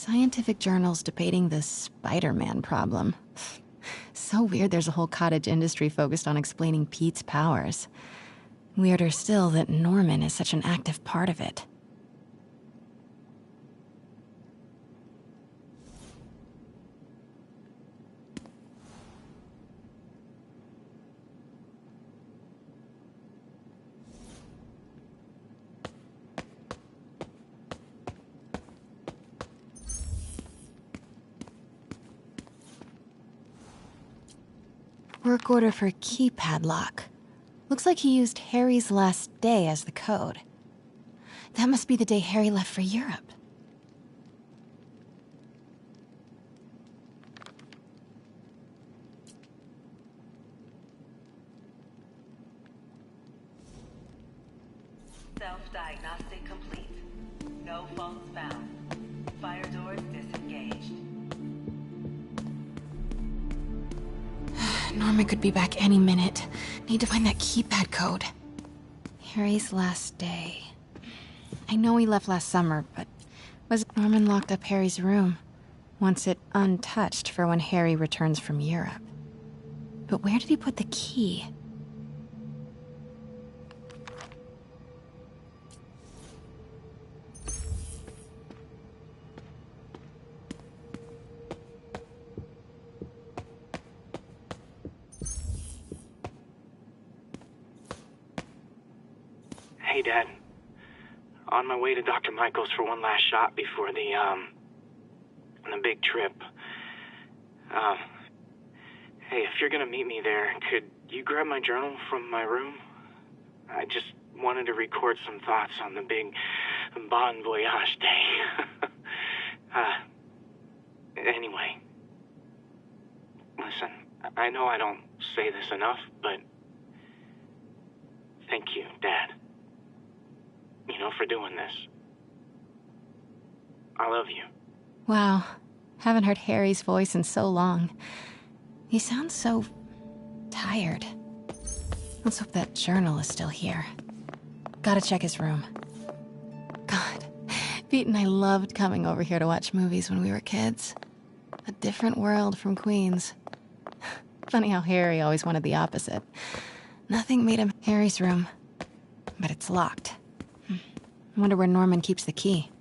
Scientific journals debating the Spider-Man problem. So weird there's a whole cottage industry focused on explaining Pete's powers. Weirder still that Norman is such an active part of it. Work order for keypad lock. Looks like he used Harry's last day as the code. That must be the day Harry left for Europe. Self-diagnostic complete. No faults found. Fire doors disengaged. Norman could be back any minute. Need to find that keypad code. Harry's last day. I know he left last summer, but was Norman locked up Harry's room? Wants it untouched for when Harry returns from Europe. But where did he put the key? Hey, Dad. On my way to Dr. Michael's for one last shot before the big trip. Hey, if you're gonna meet me there, could you grab my journal from my room? I just wanted to record some thoughts on the big bon voyage day. Anyway. Listen, I know I don't say this enough, but thank you, Dad. You know, for doing this. I love you. Wow. Haven't heard Harry's voice in so long. He sounds so tired. Let's hope that journal is still here. Gotta check his room. God, Pete and I loved coming over here to watch movies when we were kids. A different world from Queens. Funny how Harry always wanted the opposite. Nothing made him Harry's room. But it's locked. I wonder where Norman keeps the key.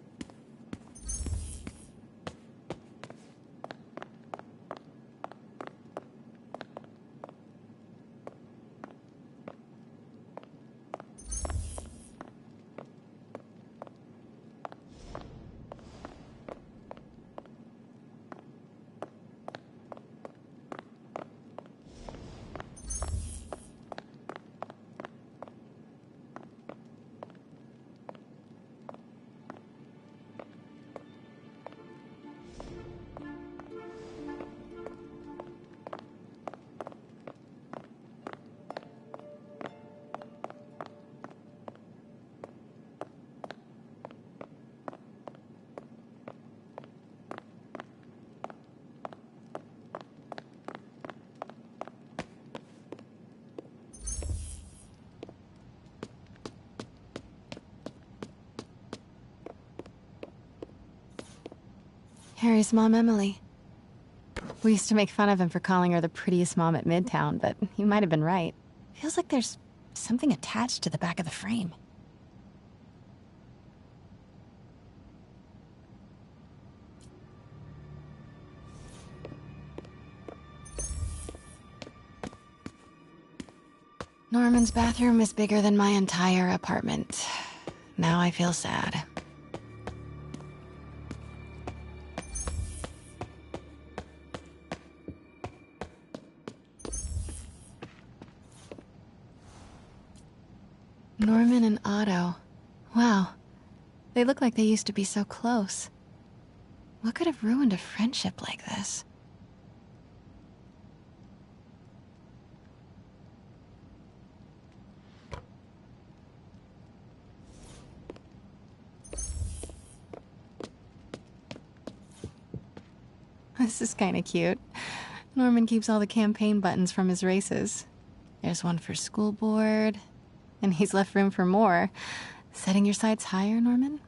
Harry's mom, Emily. We used to make fun of him for calling her the prettiest mom at Midtown, but he might have been right. Feels like there's something attached to the back of the frame. Norman's bathroom is bigger than my entire apartment. Now I feel sad. Norman and Otto. Wow. They look like they used to be so close. What could have ruined a friendship like this? This is kinda cute. Norman keeps all the campaign buttons from his races. There's one for school board, and he's left room for more. Setting your sights higher, Norman?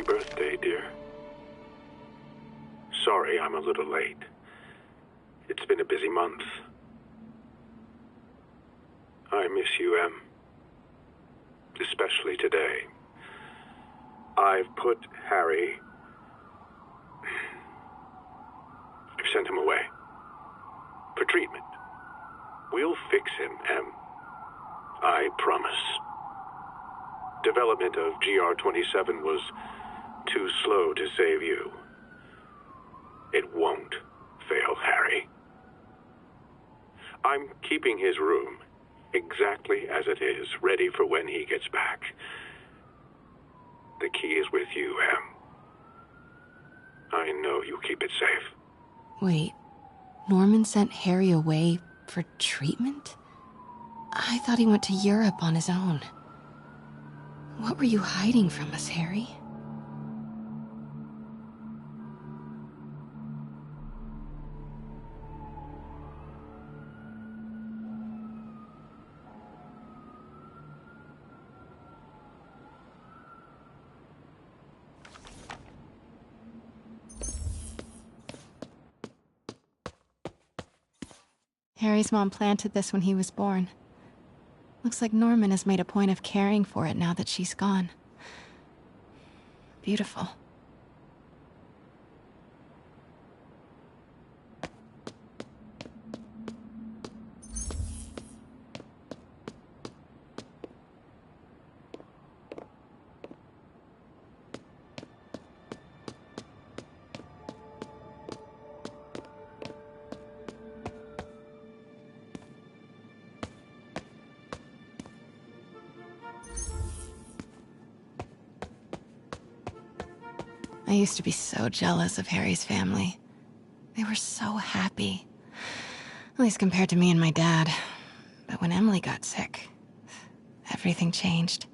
birthday, dear. Sorry I'm a little late. It's been a busy month. I miss you, Em. Especially today. I've put Harry... I've sent him away. For treatment. We'll fix him, Em. I promise. Development of GR-27 was too slow to save you. It won't fail Harry. I'm keeping his room exactly as it is, ready for when he gets back. The key is with you, Em. I know you'll keep it safe. Wait, Norman sent Harry away for treatment? I thought he went to Europe on his own. What were you hiding from us, Harry? Harry's mom planted this when he was born. Looks like Norman has made a point of caring for it now that she's gone. Beautiful. I used to be so jealous of Harry's family. They were so happy. At least compared to me and my dad. But when Emily got sick, everything changed.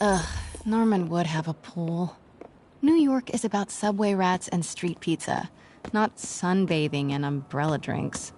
Ugh, Norman would have a pool. New York is about subway rats and street pizza, not sunbathing and umbrella drinks.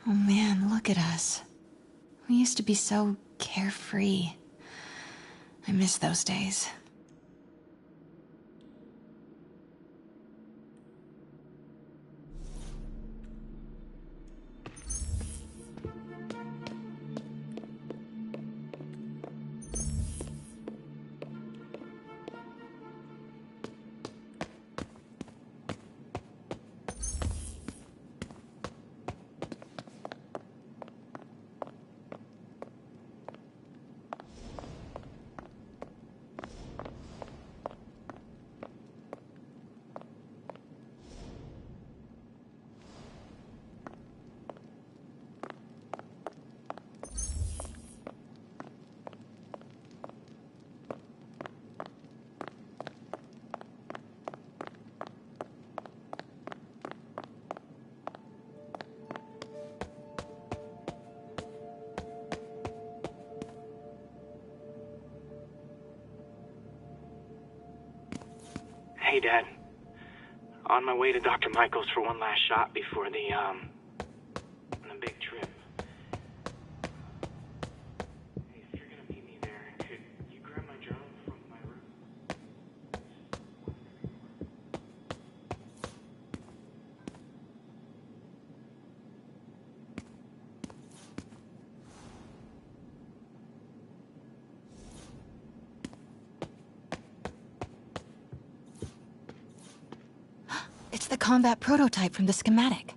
Oh man, look at us. We used to be so carefree. I miss those days. Hey, Dad. On my way to Dr. Michael's for one last shot before the big trip. Hey, if you're gonna meet me there, could you grab my journal from my room? It's the combat prototype from the schematic.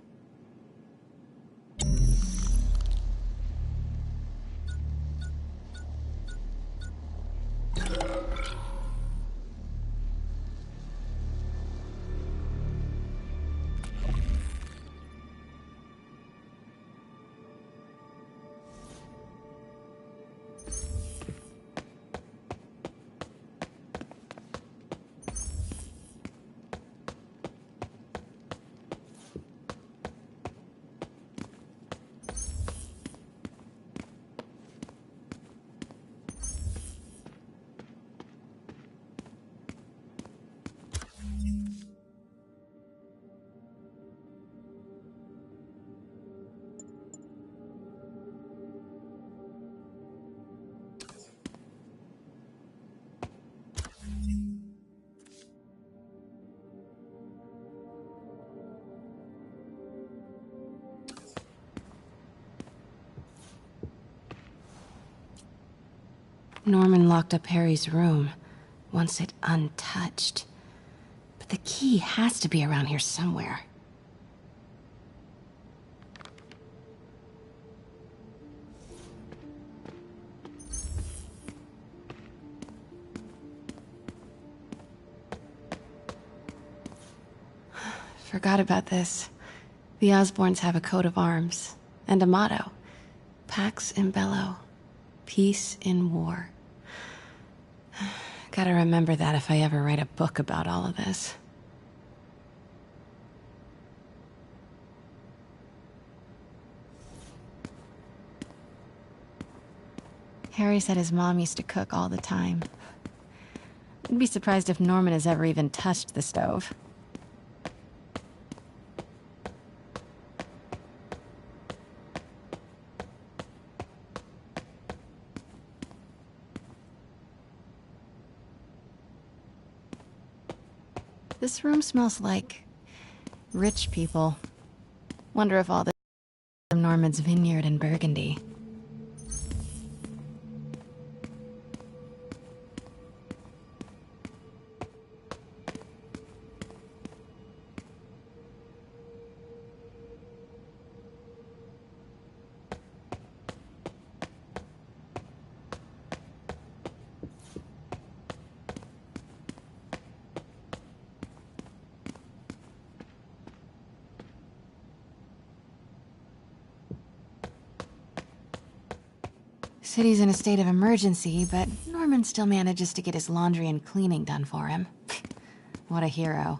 Norman locked up Harry's room, wants it untouched. But the key has to be around here somewhere. Forgot about this. The Osborns have a coat of arms and a motto. Pax in bello. Peace in war. Gotta remember that if I ever write a book about all of this. Harry said his mom used to cook all the time. I'd be surprised if Norman has ever even touched the stove. This room smells like rich people. Wonder if all this is from Norman's vineyard in Burgundy. City's in a state of emergency, but Norman still manages to get his laundry and cleaning done for him. What a hero.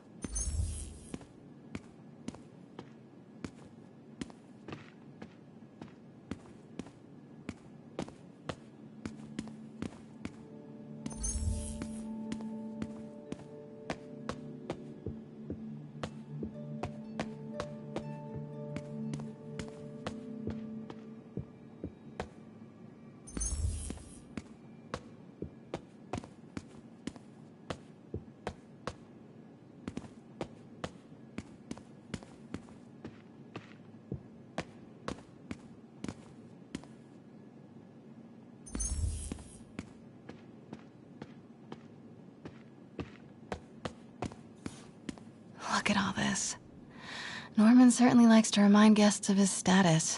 Look at all this. Norman certainly likes to remind guests of his status.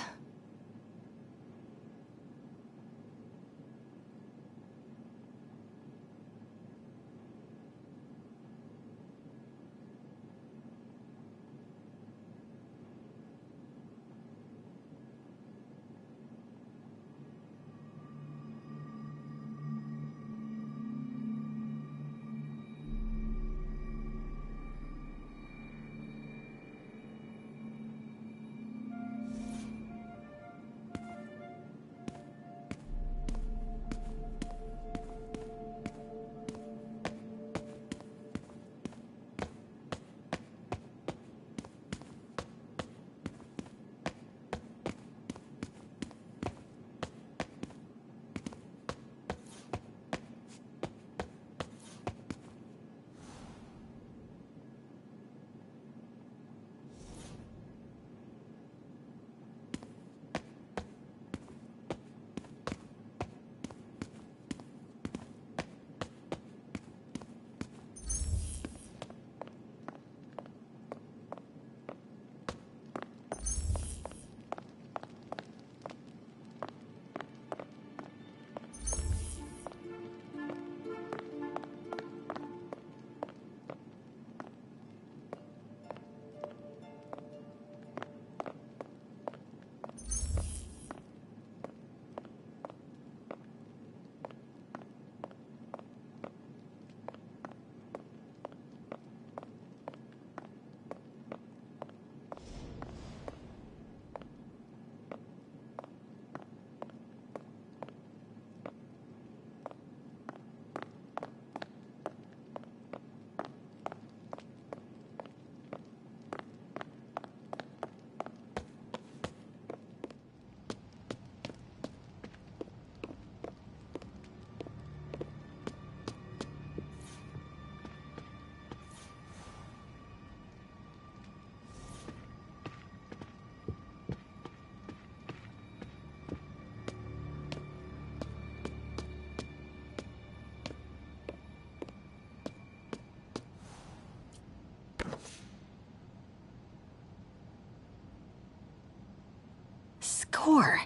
door.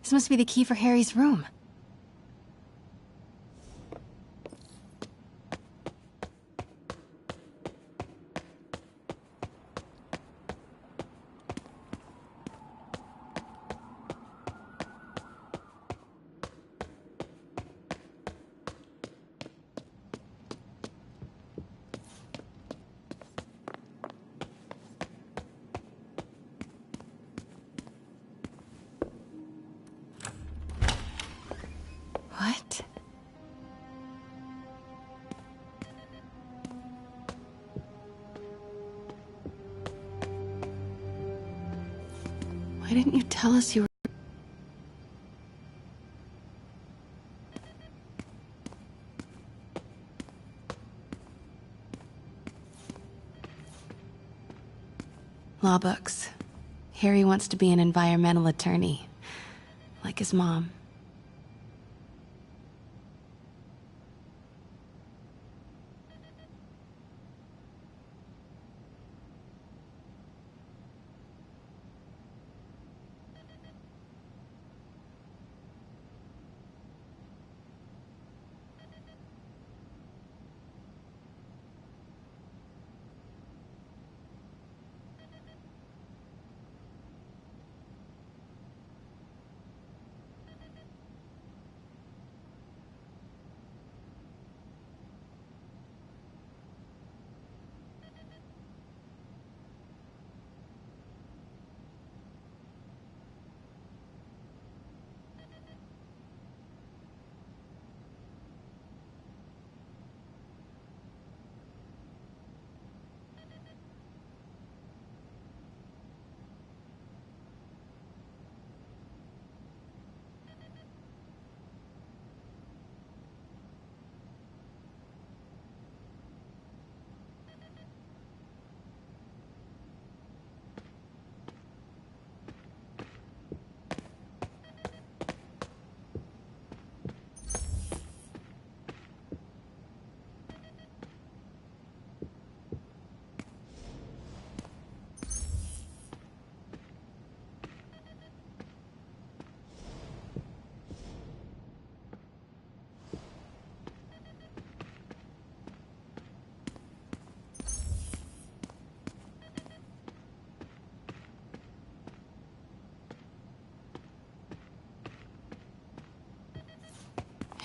This must be the key for Harry's room. What? Why didn't you tell us you were... Law books. Harry wants to be an environmental attorney, like his mom.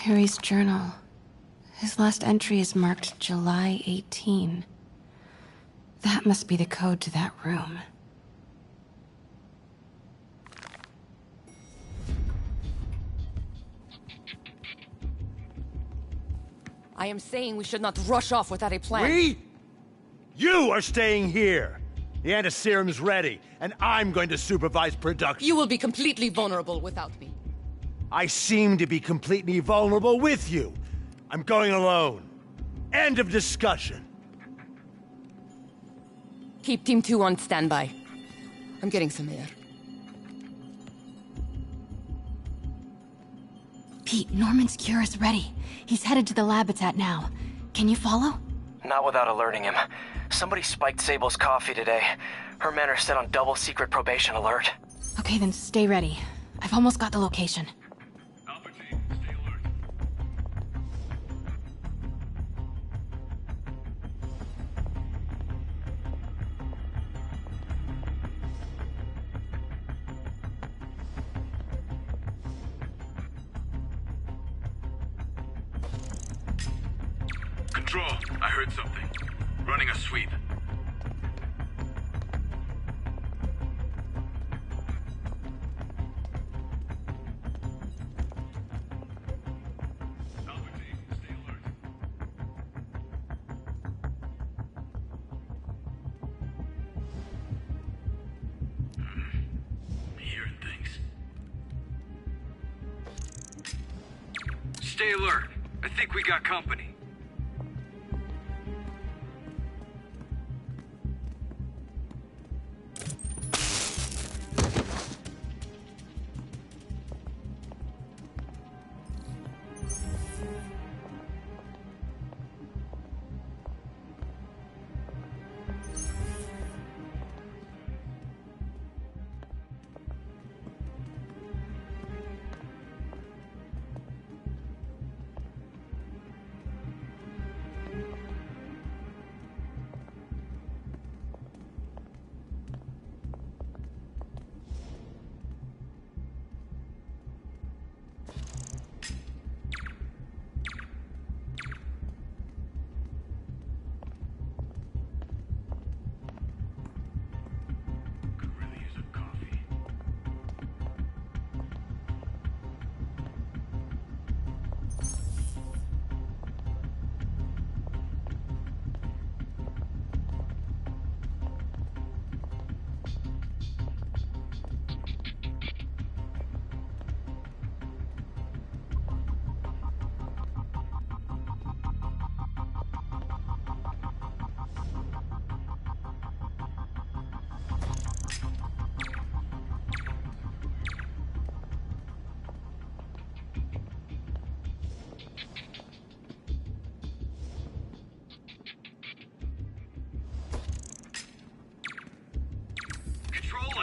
Harry's journal. His last entry is marked July 18. That must be the code to that room. I am saying we should not rush off without a plan. We? You are staying here. The antiserum's ready, and I'm going to supervise production. You will be completely vulnerable without me. I seem to be completely vulnerable with you. I'm going alone. End of discussion. Keep Team 2 on standby. I'm getting some air. Pete, Norman's cure is ready. He's headed to the lab it's at now. Can you follow? Not without alerting him. Somebody spiked Sable's coffee today. Her men are set on double secret probation alert. Okay, then stay ready. I've almost got the location. Control, I heard something. Running a sweep. Hearing things. Stay alert. I think we got company.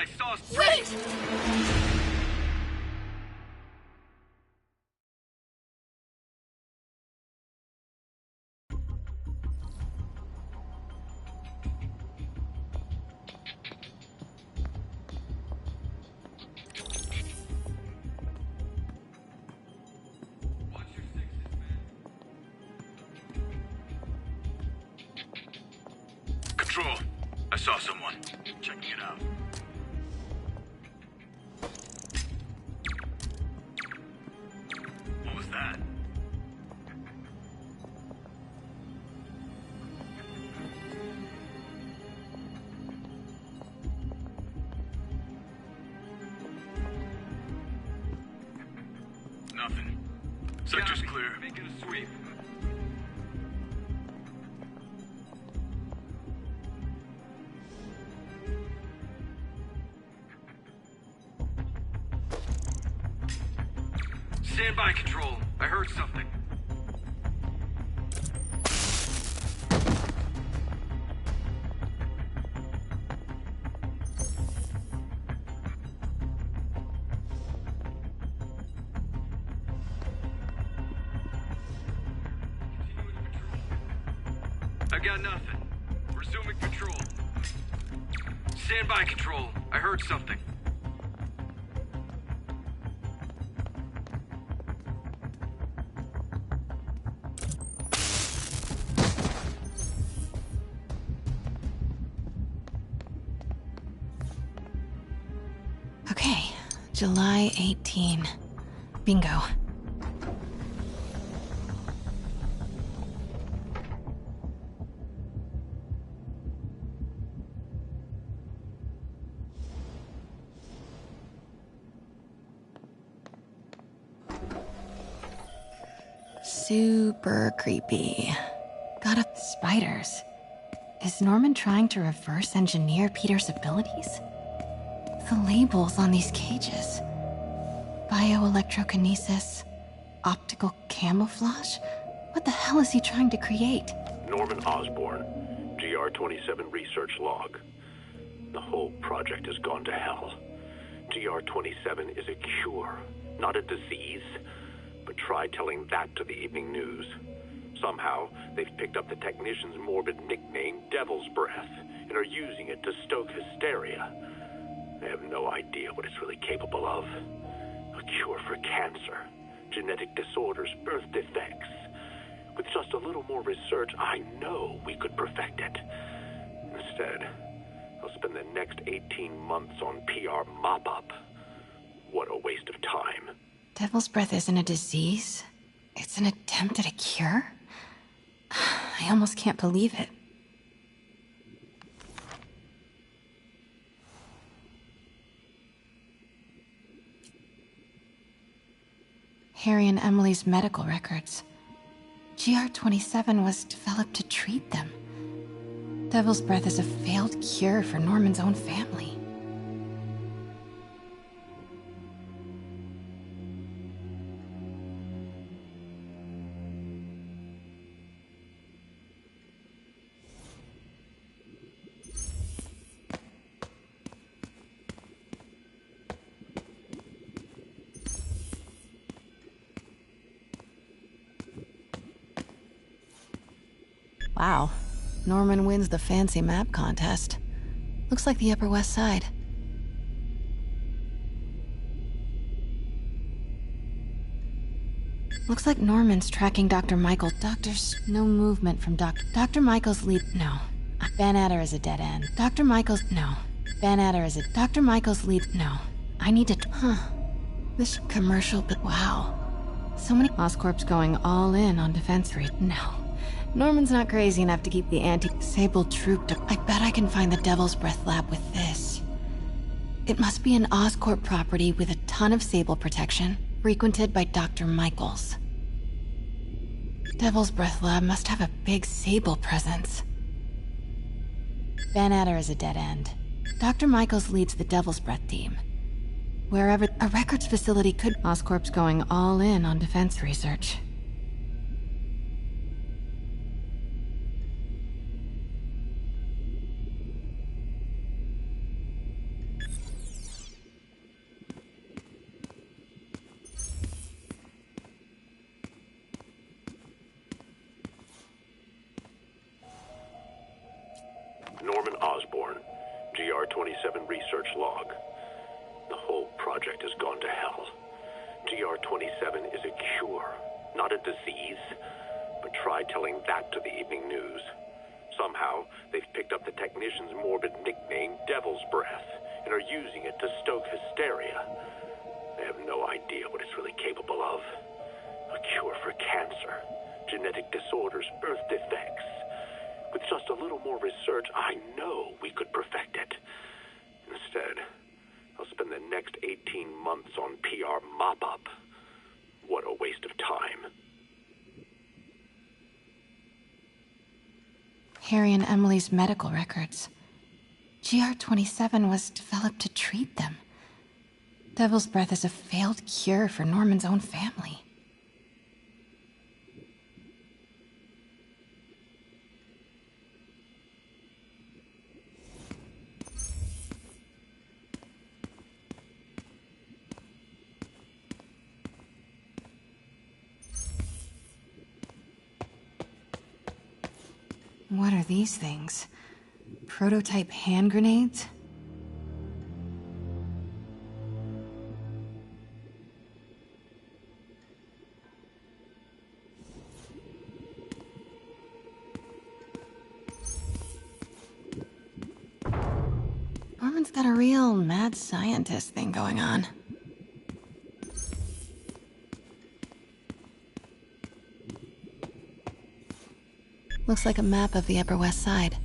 I saw... Wait! Control. I saw someone. Checking it out. What was that? Nothing. Sector's clear. Making a sweep. Stand by, Control. I heard something. I got nothing. Resuming patrol. Stand by, Control. I heard something. Okay, July 18. Bingo. Super creepy. Gotta... spiders. Is Norman trying to reverse engineer Peter's abilities? The labels on these cages. Bioelectrokinesis, optical camouflage? What the hell is he trying to create? Norman Osborn, GR-27 research log. The whole project has gone to hell. GR-27 is a cure, not a disease. But try telling that to the evening news. Somehow, they've picked up the technician's morbid nickname, Devil's Breath, and are using it to stoke hysteria. They have no idea what it's really capable of. A cure for cancer, genetic disorders, birth defects. With just a little more research, I know we could perfect it. Instead, they'll spend the next 18 months on PR mop-up. What a waste of time. Devil's Breath isn't a disease. It's an attempt at a cure? I almost can't believe it. Harry and Emily's medical records. GR-27 was developed to treat them. Devil's Breath is a failed cure for Norman's own family. Wow. Norman wins the fancy map contest. Looks like the Upper West Side. Looks like Norman's tracking Dr. Michael. No movement from Dr. Michael's lead. No. Van Adder is a dead end. Dr. Michael's. No. Van Adder is a. Dr. Michael's lead. No. I need to. This commercial. But wow. So many. Oscorp's going all in on defense. No. Norman's not crazy enough to keep the anti-Sable troop. I bet I can find the Devil's Breath lab with this. It must be an Oscorp property with a ton of Sable protection, frequented by Dr. Michaels. Devil's Breath lab must have a big Sable presence. Van Adder is a dead end. Dr. Michaels leads the Devil's Breath team. Wherever a records facility could... Oscorp's going all in on defense research. DR-27 research log. The whole project has gone to hell. DR-27 is a cure, not a disease. But try telling that to the evening news. Somehow, they've picked up the technician's morbid nickname, Devil's Breath, and are using it to stoke hysteria. They have no idea what it's really capable of. A cure for cancer, genetic disorders, birth defects. With just a little more research, I know we could perfect it. Instead, I'll spend the next 18 months on PR mop-up. What a waste of time. Harry and Emily's medical records. GR-27 was developed to treat them. Devil's Breath is a failed cure for Norman's own family. What are these things? Prototype hand grenades? Norman's got a real mad scientist thing going on. Looks like a map of the Upper West Side.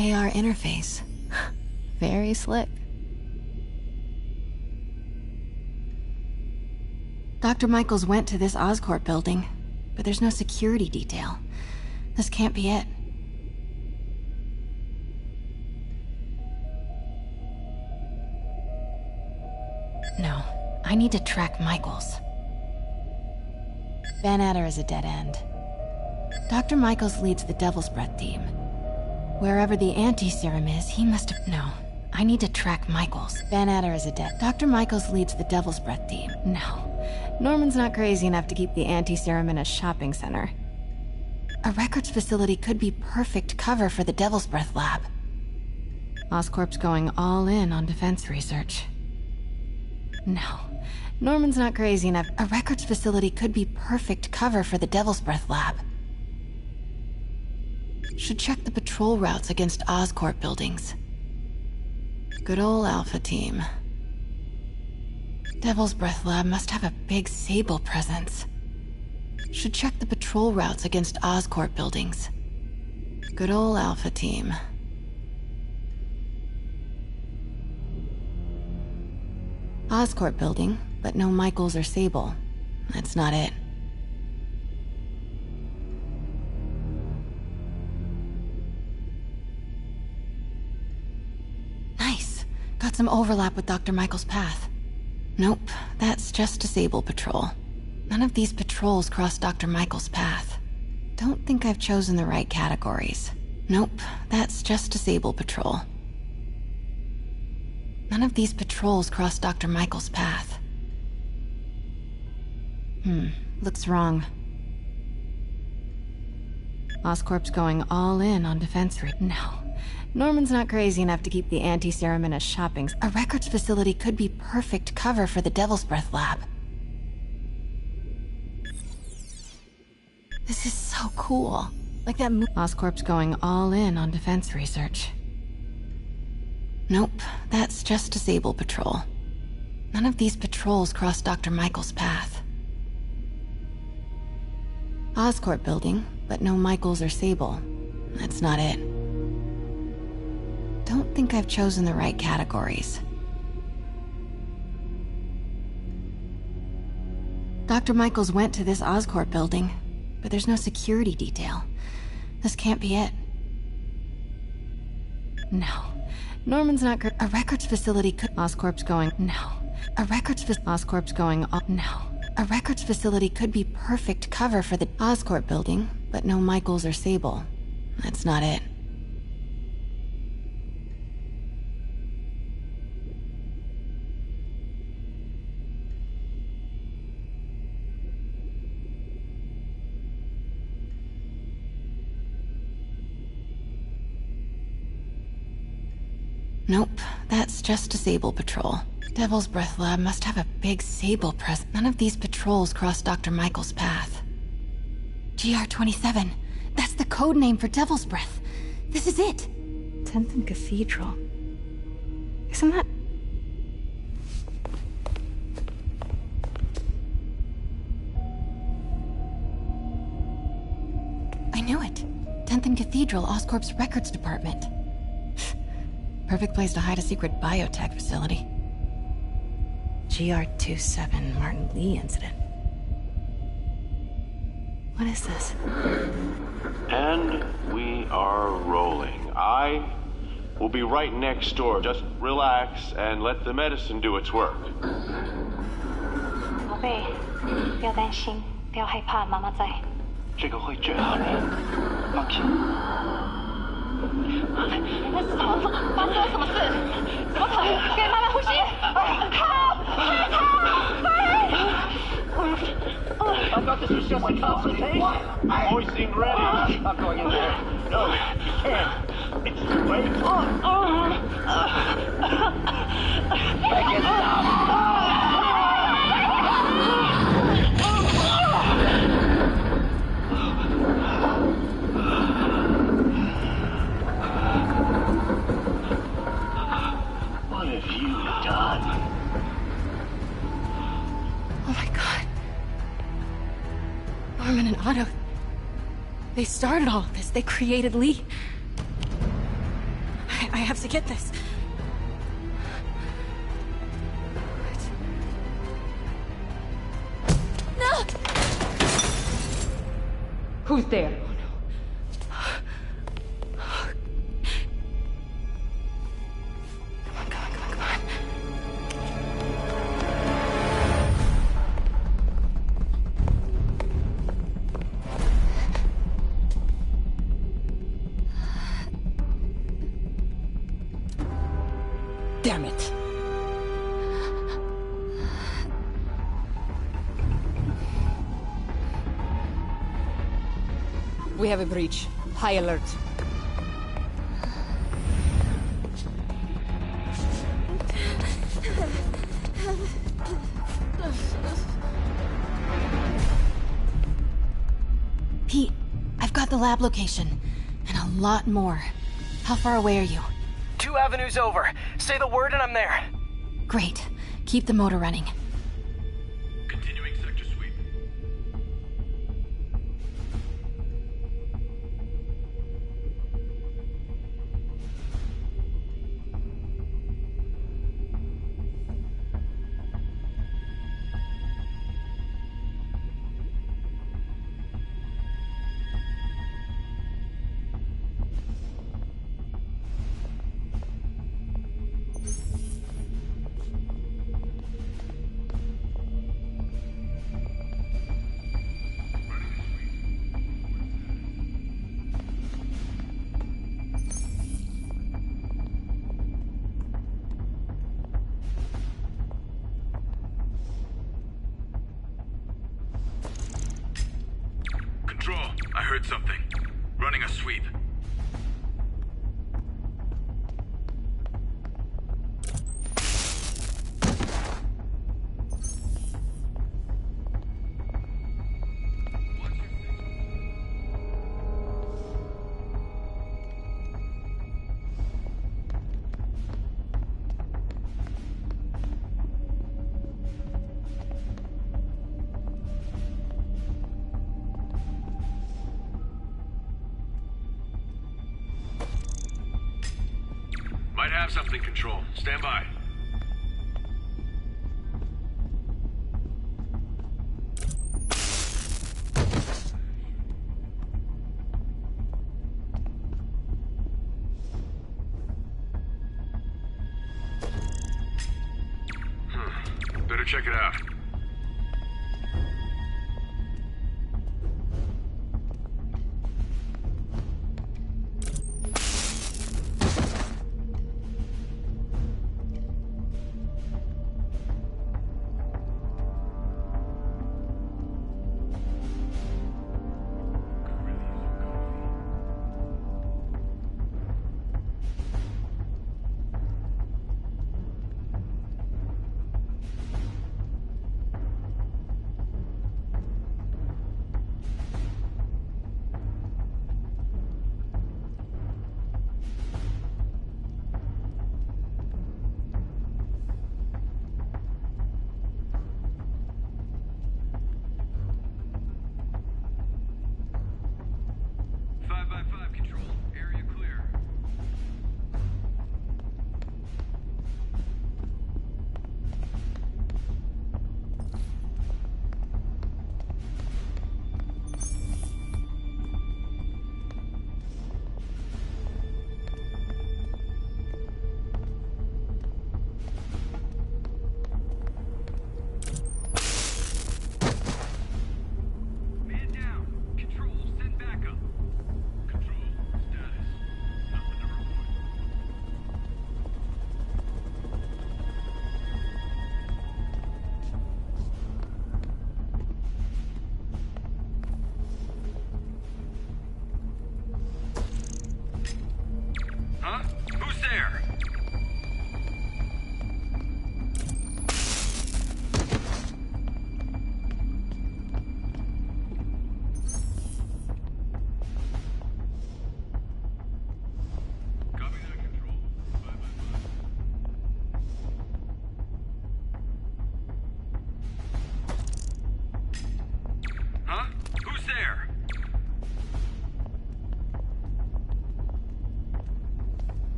AR interface. Very slick. Dr. Michaels went to this Oscorp building, but there's no security detail. This can't be it. No, I need to track Michaels. Van Adder is a dead end. Dr. Michaels leads the Devil's Breath team. Wherever the anti-serum is, he must have... No. I need to track Michaels. Van Adder is a dead... Dr. Michaels leads the Devil's Breath team. No. Norman's not crazy enough to keep the anti-serum in a shopping center. A records facility could be perfect cover for the Devil's Breath lab. Oscorp's going all in on defense research. No. Norman's not crazy enough. A records facility could be perfect cover for the Devil's Breath lab. Should check the patrol routes against Oscorp buildings. Good old Alpha team. Devil's Breath lab must have a big Sable presence. Should check the patrol routes against Oscorp buildings. Good old Alpha team. Oscorp building, but no Michaels or Sable. That's not it. Got some overlap with Dr. Michaels' path. Nope, that's just a Sable patrol. None of these patrols cross Dr. Michaels' path. Don't think I've chosen the right categories. Nope, that's just a Sable patrol. None of these patrols cross Dr. Michaels' path. Looks wrong. Oscorp's going all in on defense No. Norman's not crazy enough to keep the anti-serum in a shopping... A records facility could be perfect cover for the Devil's Breath lab. This is so cool. Like that Oscorp's going all in on defense research. Nope, that's just a Sable patrol. None of these patrols cross Dr. Michael's path. Oscorp building, but no Michaels or Sable. That's not it. Don't think I've chosen the right categories. Dr. Michaels went to this Oscorp building, but there's no security detail. This can't be it. No. Norman's not a records facility could... Oscorp's going... No. Oscorp's going... No. A records facility could be perfect cover for the Oscorp building, but no Michaels or Sable. That's not it. Nope, that's just a Sable patrol. Devil's Breath Lab must have a big Sable presence. None of these patrols cross Dr. Michael's path. GR-27. That's the code name for Devil's Breath. This is it. 10th and Cathedral. Isn't that... I knew it. 10th and Cathedral, Oscorp's records department. Perfect place to hide a secret biotech facility. GR-27 Martin Lee incident. What is this? And we are rolling. I will be right next door. Just relax and let the medicine do its work. 宝贝，不要担心，不要害怕，妈妈在。这个会治好你，放心。那是什么？发生了什么事？怎么可能？给妈妈呼吸！I've got this just my concentration. Hoisting ready. I'm going in there. No, you can't. It's too late. Make it stop. What have you done? Oh my god. Norman and Otto. They started all of this. They created Lee. I have to get this. No! Who's there? Damn it. We have a breach. High alert. Pete, I've got the lab location. And a lot more. How far away are you? 2 avenues over. Say the word and I'm there. Great. Keep the motor running. Continuing sector sweep. Control, I heard something. Running a sweep. have something, Control. Stand by. Better check it out.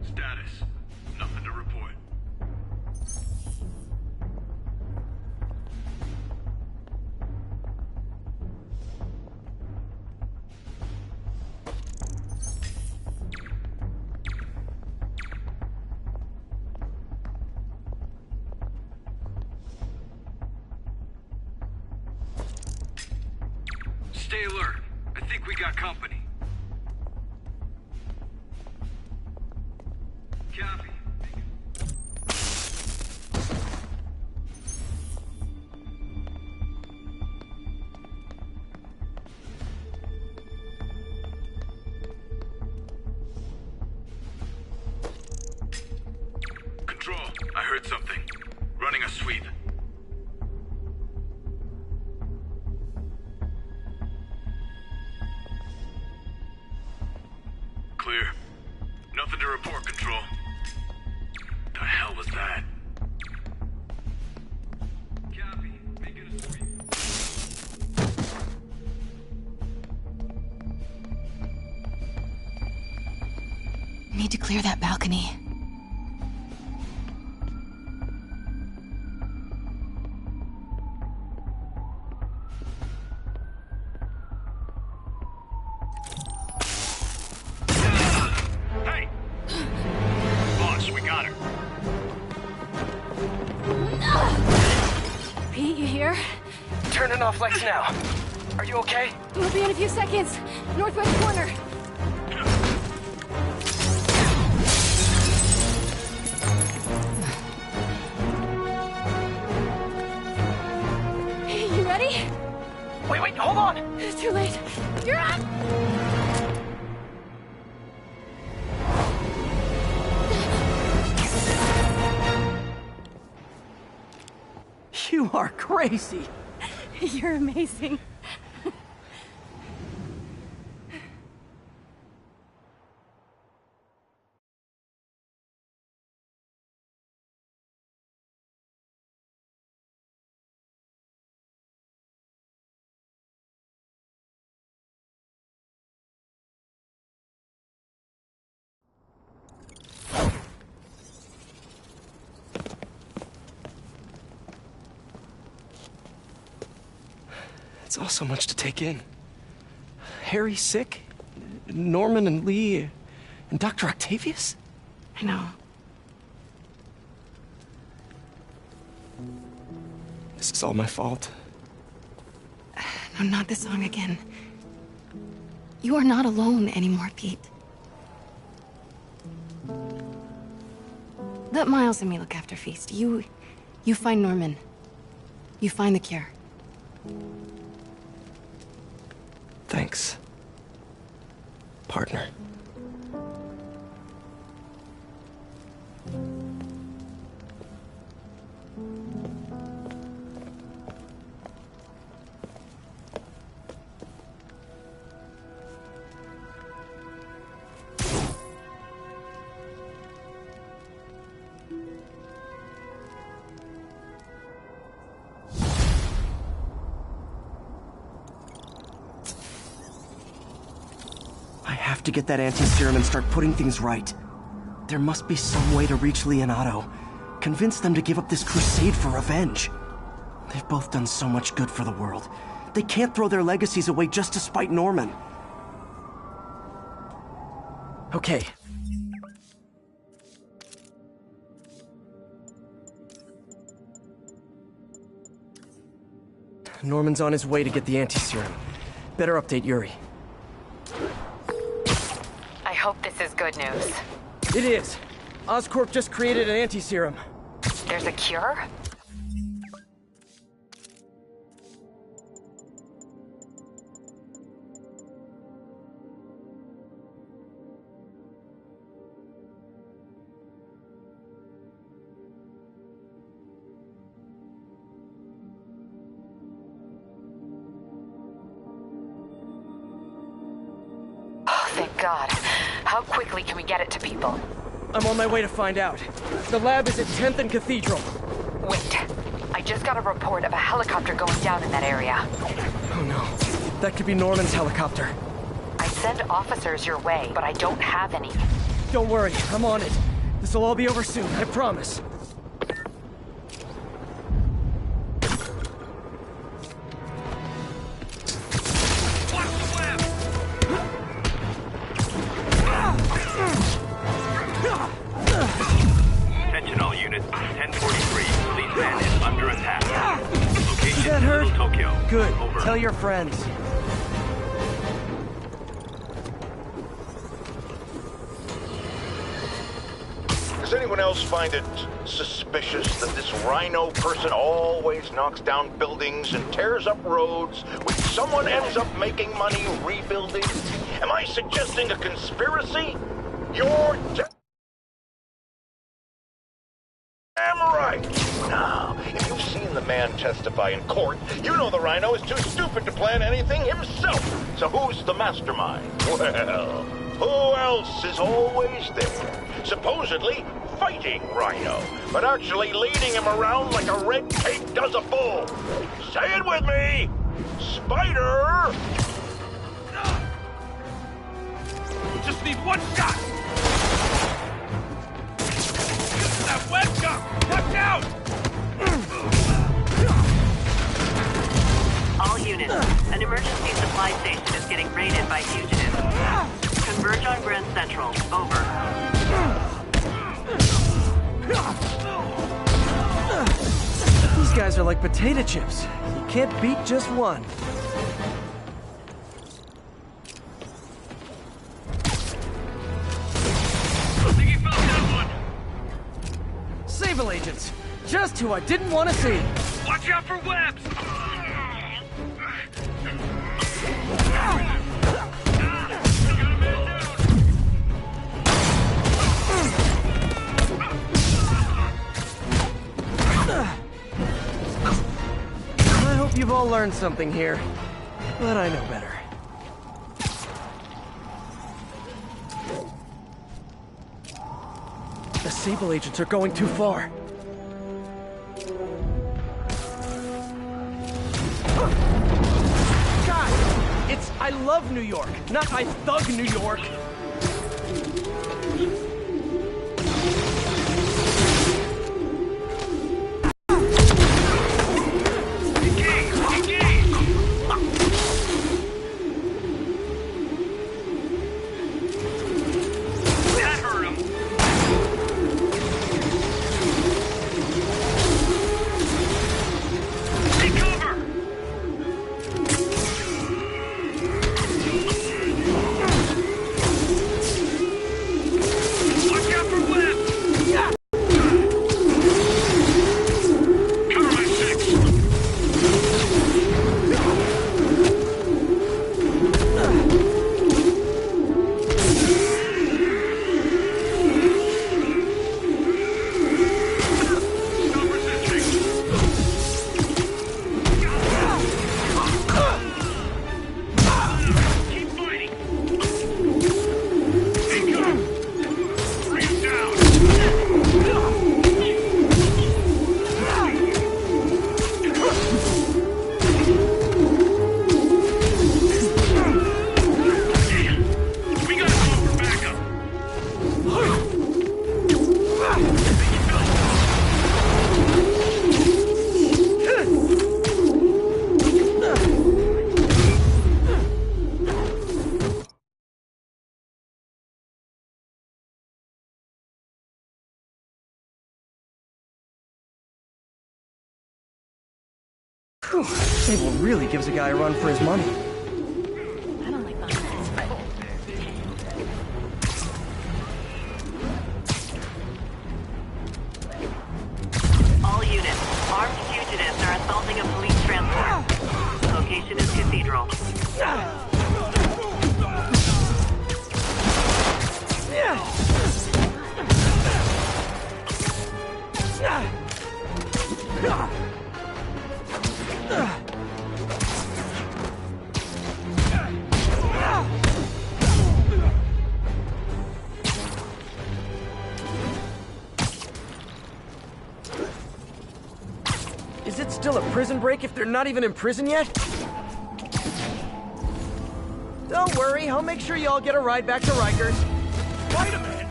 Status. Nothing to report. Stay alert. I think we got company. Copy. Control, I heard something. Running a sweep. Clear. Nothing to report, Control. The hell was that? Copy. Making a sweep. Need to clear that balcony. Hey! Boss, we got her. Pete, you here? Turning off lights now. Are you okay? We'll be in a few seconds. Northwest corner. You ready? Wait, hold on! It's too late. You're up! You are crazy. You're amazing. It's all so much to take in. Harry sick, Norman and Lee, and Dr. Octavius? I know. This is all my fault. No, not this song again. You are not alone anymore, Pete. Let Miles and me look after Feast. You find Norman. You find the cure. Thanks, partner. I have to get that anti-serum and start putting things right. There must be some way to reach Lee and Otto. Convince them to give up this crusade for revenge. They've both done so much good for the world. They can't throw their legacies away just to spite Norman. Okay. Norman's on his way to get the anti-serum. Better update Yuri. I hope this is good news. It is. Oscorp just created an anti-serum. There's a cure? Thank God. How quickly can we get it to people? I'm on my way to find out. The lab is at 10th and Cathedral. Wait. I just got a report of a helicopter going down in that area. Oh no. That could be Norman's helicopter. I send officers your way, but I don't have any. Don't worry, I'm on it. This'll all be over soon, I promise. Attention all units. 1043. Policeman is under attack. Location That hurt? Little Tokyo. Good. Over. Tell your friends. Does anyone else find it suspicious that this Rhino person always knocks down buildings and tears up roads, which someone ends up making money rebuilding? Am I suggesting a conspiracy? You're damn right! Now, if you've seen the man testify in court, you know the Rhino is too stupid to plan anything himself. So who's the mastermind? Well, who else is always there? Supposedly fighting Rhino, but actually leading him around like a red cape does a bull. Say it with me! Spider! Just need one shot! Use that web gun! Watch out! All units, an emergency supply station is getting raided by fugitives. Converge on Grand Central. Over. These guys are like potato chips. You can't beat just one. agents. Just who I didn't want to see. Watch out for webs! I hope you've all learned something here, but I know better. The Sable agents are going too far. God! It's I love New York, not I thug New York. Whew, Sable really gives a guy a run for his money. I don't like nonsense, but... All units, armed fugitives are assaulting a police transport. Location is Cathedral. Is it still a prison break if they're not even in prison yet? Don't worry, I'll make sure y'all get a ride back to Rikers. Wait a minute!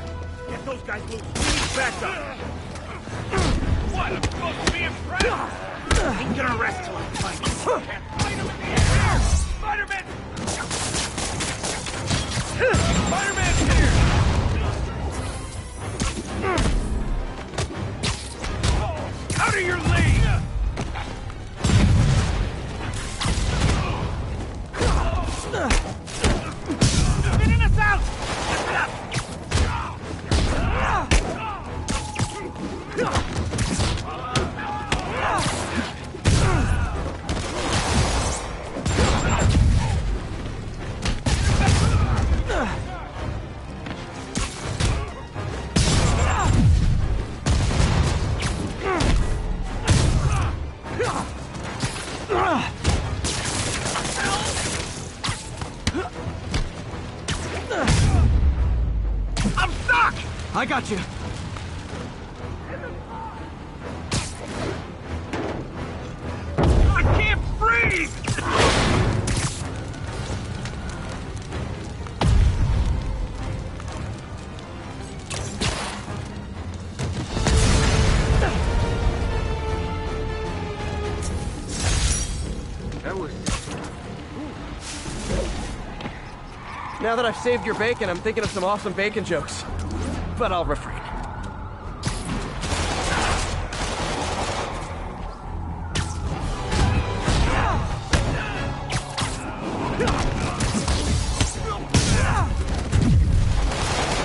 Get those guys loose. We need backup. What? I'm supposed to be impressed? Ain't gonna rest till I find you. Can't find him in the air! Spider-Man! Spider-Man's here! Out of your league! Spinning us out! I'm stuck! I got you. I can't breathe! That was... Now that I've saved your bacon, I'm thinking of some awesome bacon jokes. But I'll refrain.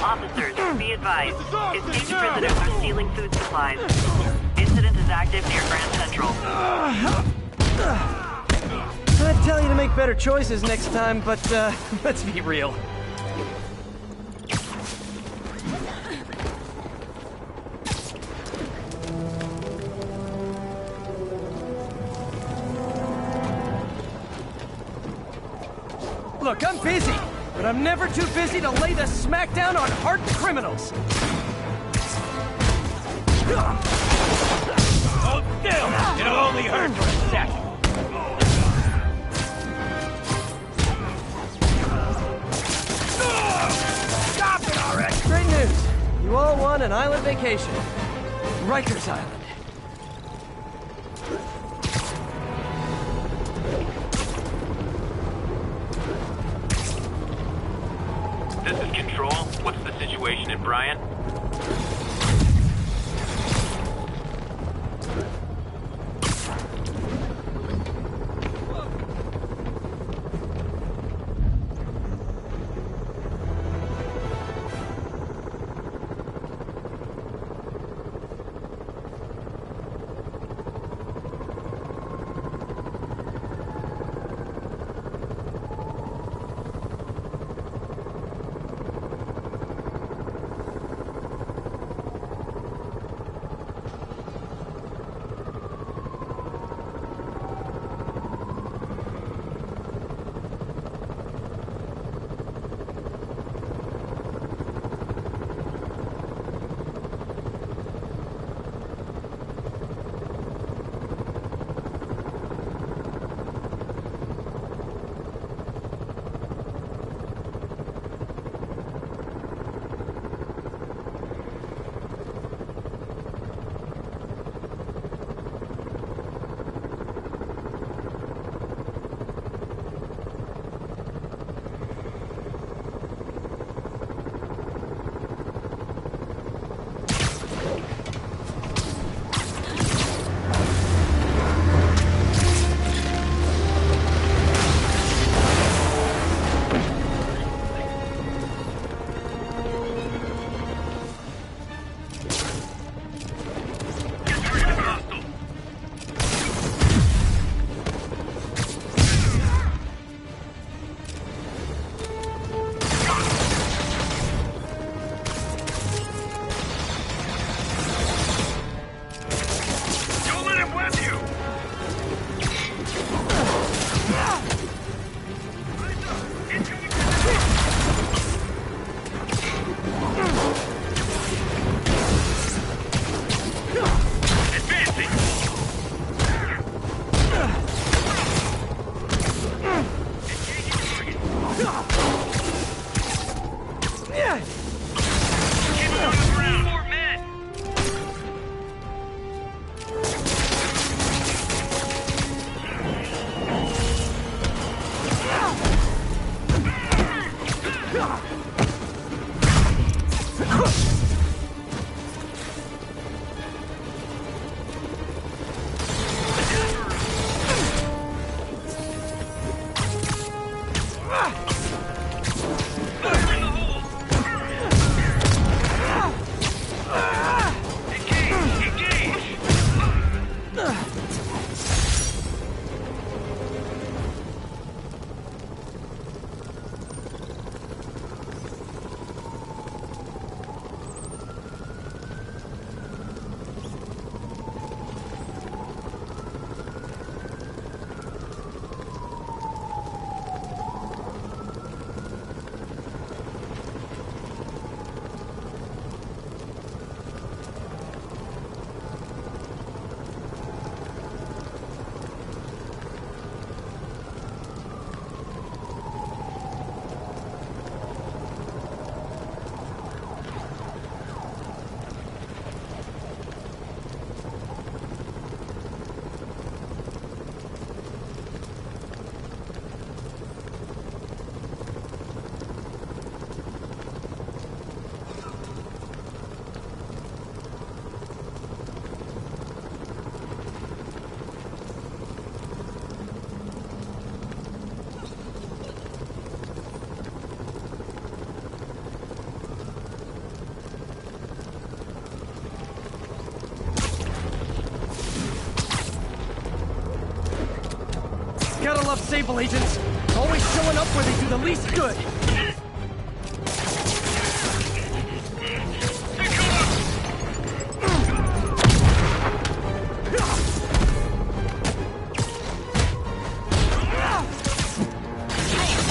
Officers, be advised. Escaped prisoners are stealing food supplies. Central. I'd tell you to make better choices next time, but let's be real. Look, I'm busy, but I'm never too busy to lay the smackdown on hardened criminals. Oh, damn! It'll only hurt for a second. Stop it already! Great news. You all won an island vacation. Rikers Island. This is Control. What's the situation in Bryant? Gotta love Sable agents. Always showing up where they do the least good.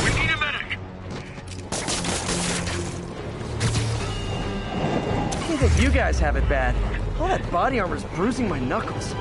We need a medic. I think you guys have it bad. All that body armor's bruising my knuckles.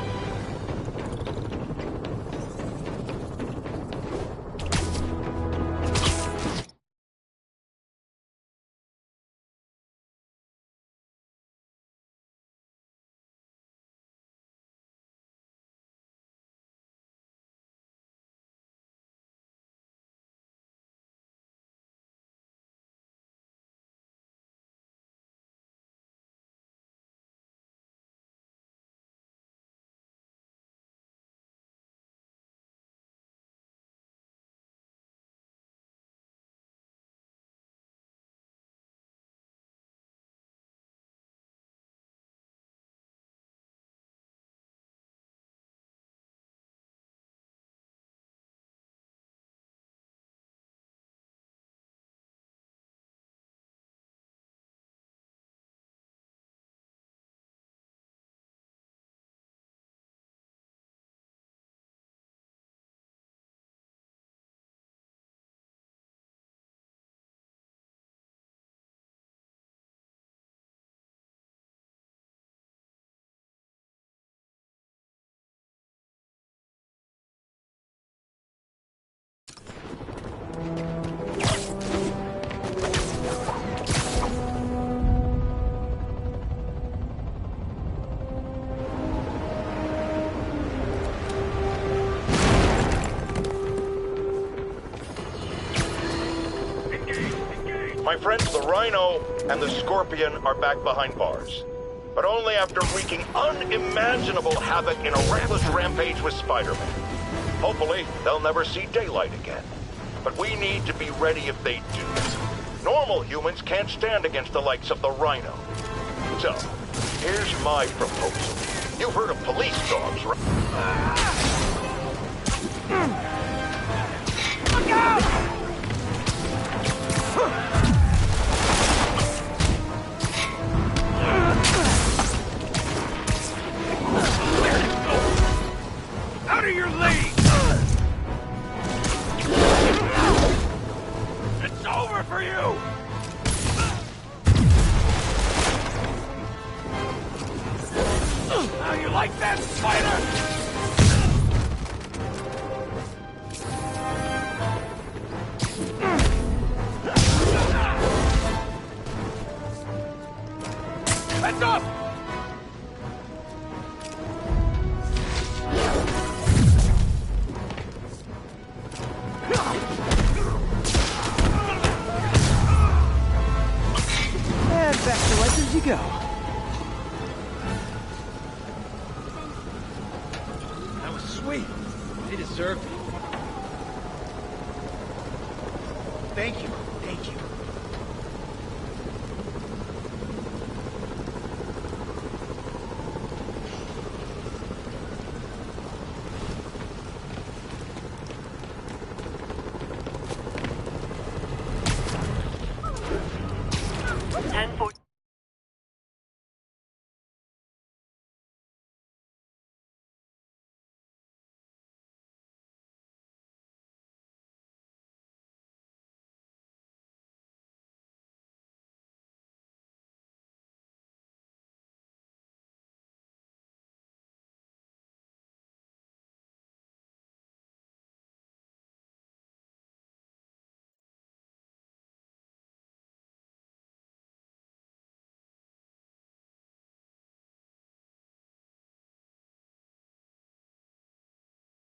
My friends, the Rhino and the Scorpion are back behind bars. But only after wreaking unimaginable havoc in a reckless rampage with Spider-Man. Hopefully, they'll never see daylight again. But we need to be ready if they do. Normal humans can't stand against the likes of the Rhino. So, here's my proposal. You've heard of police dogs, right? Look out! Out of your league! It's over for you! How you like that, Spider? Heads up! And back to life as you go. That was sweet. They deserved it. Thank you. Thank you.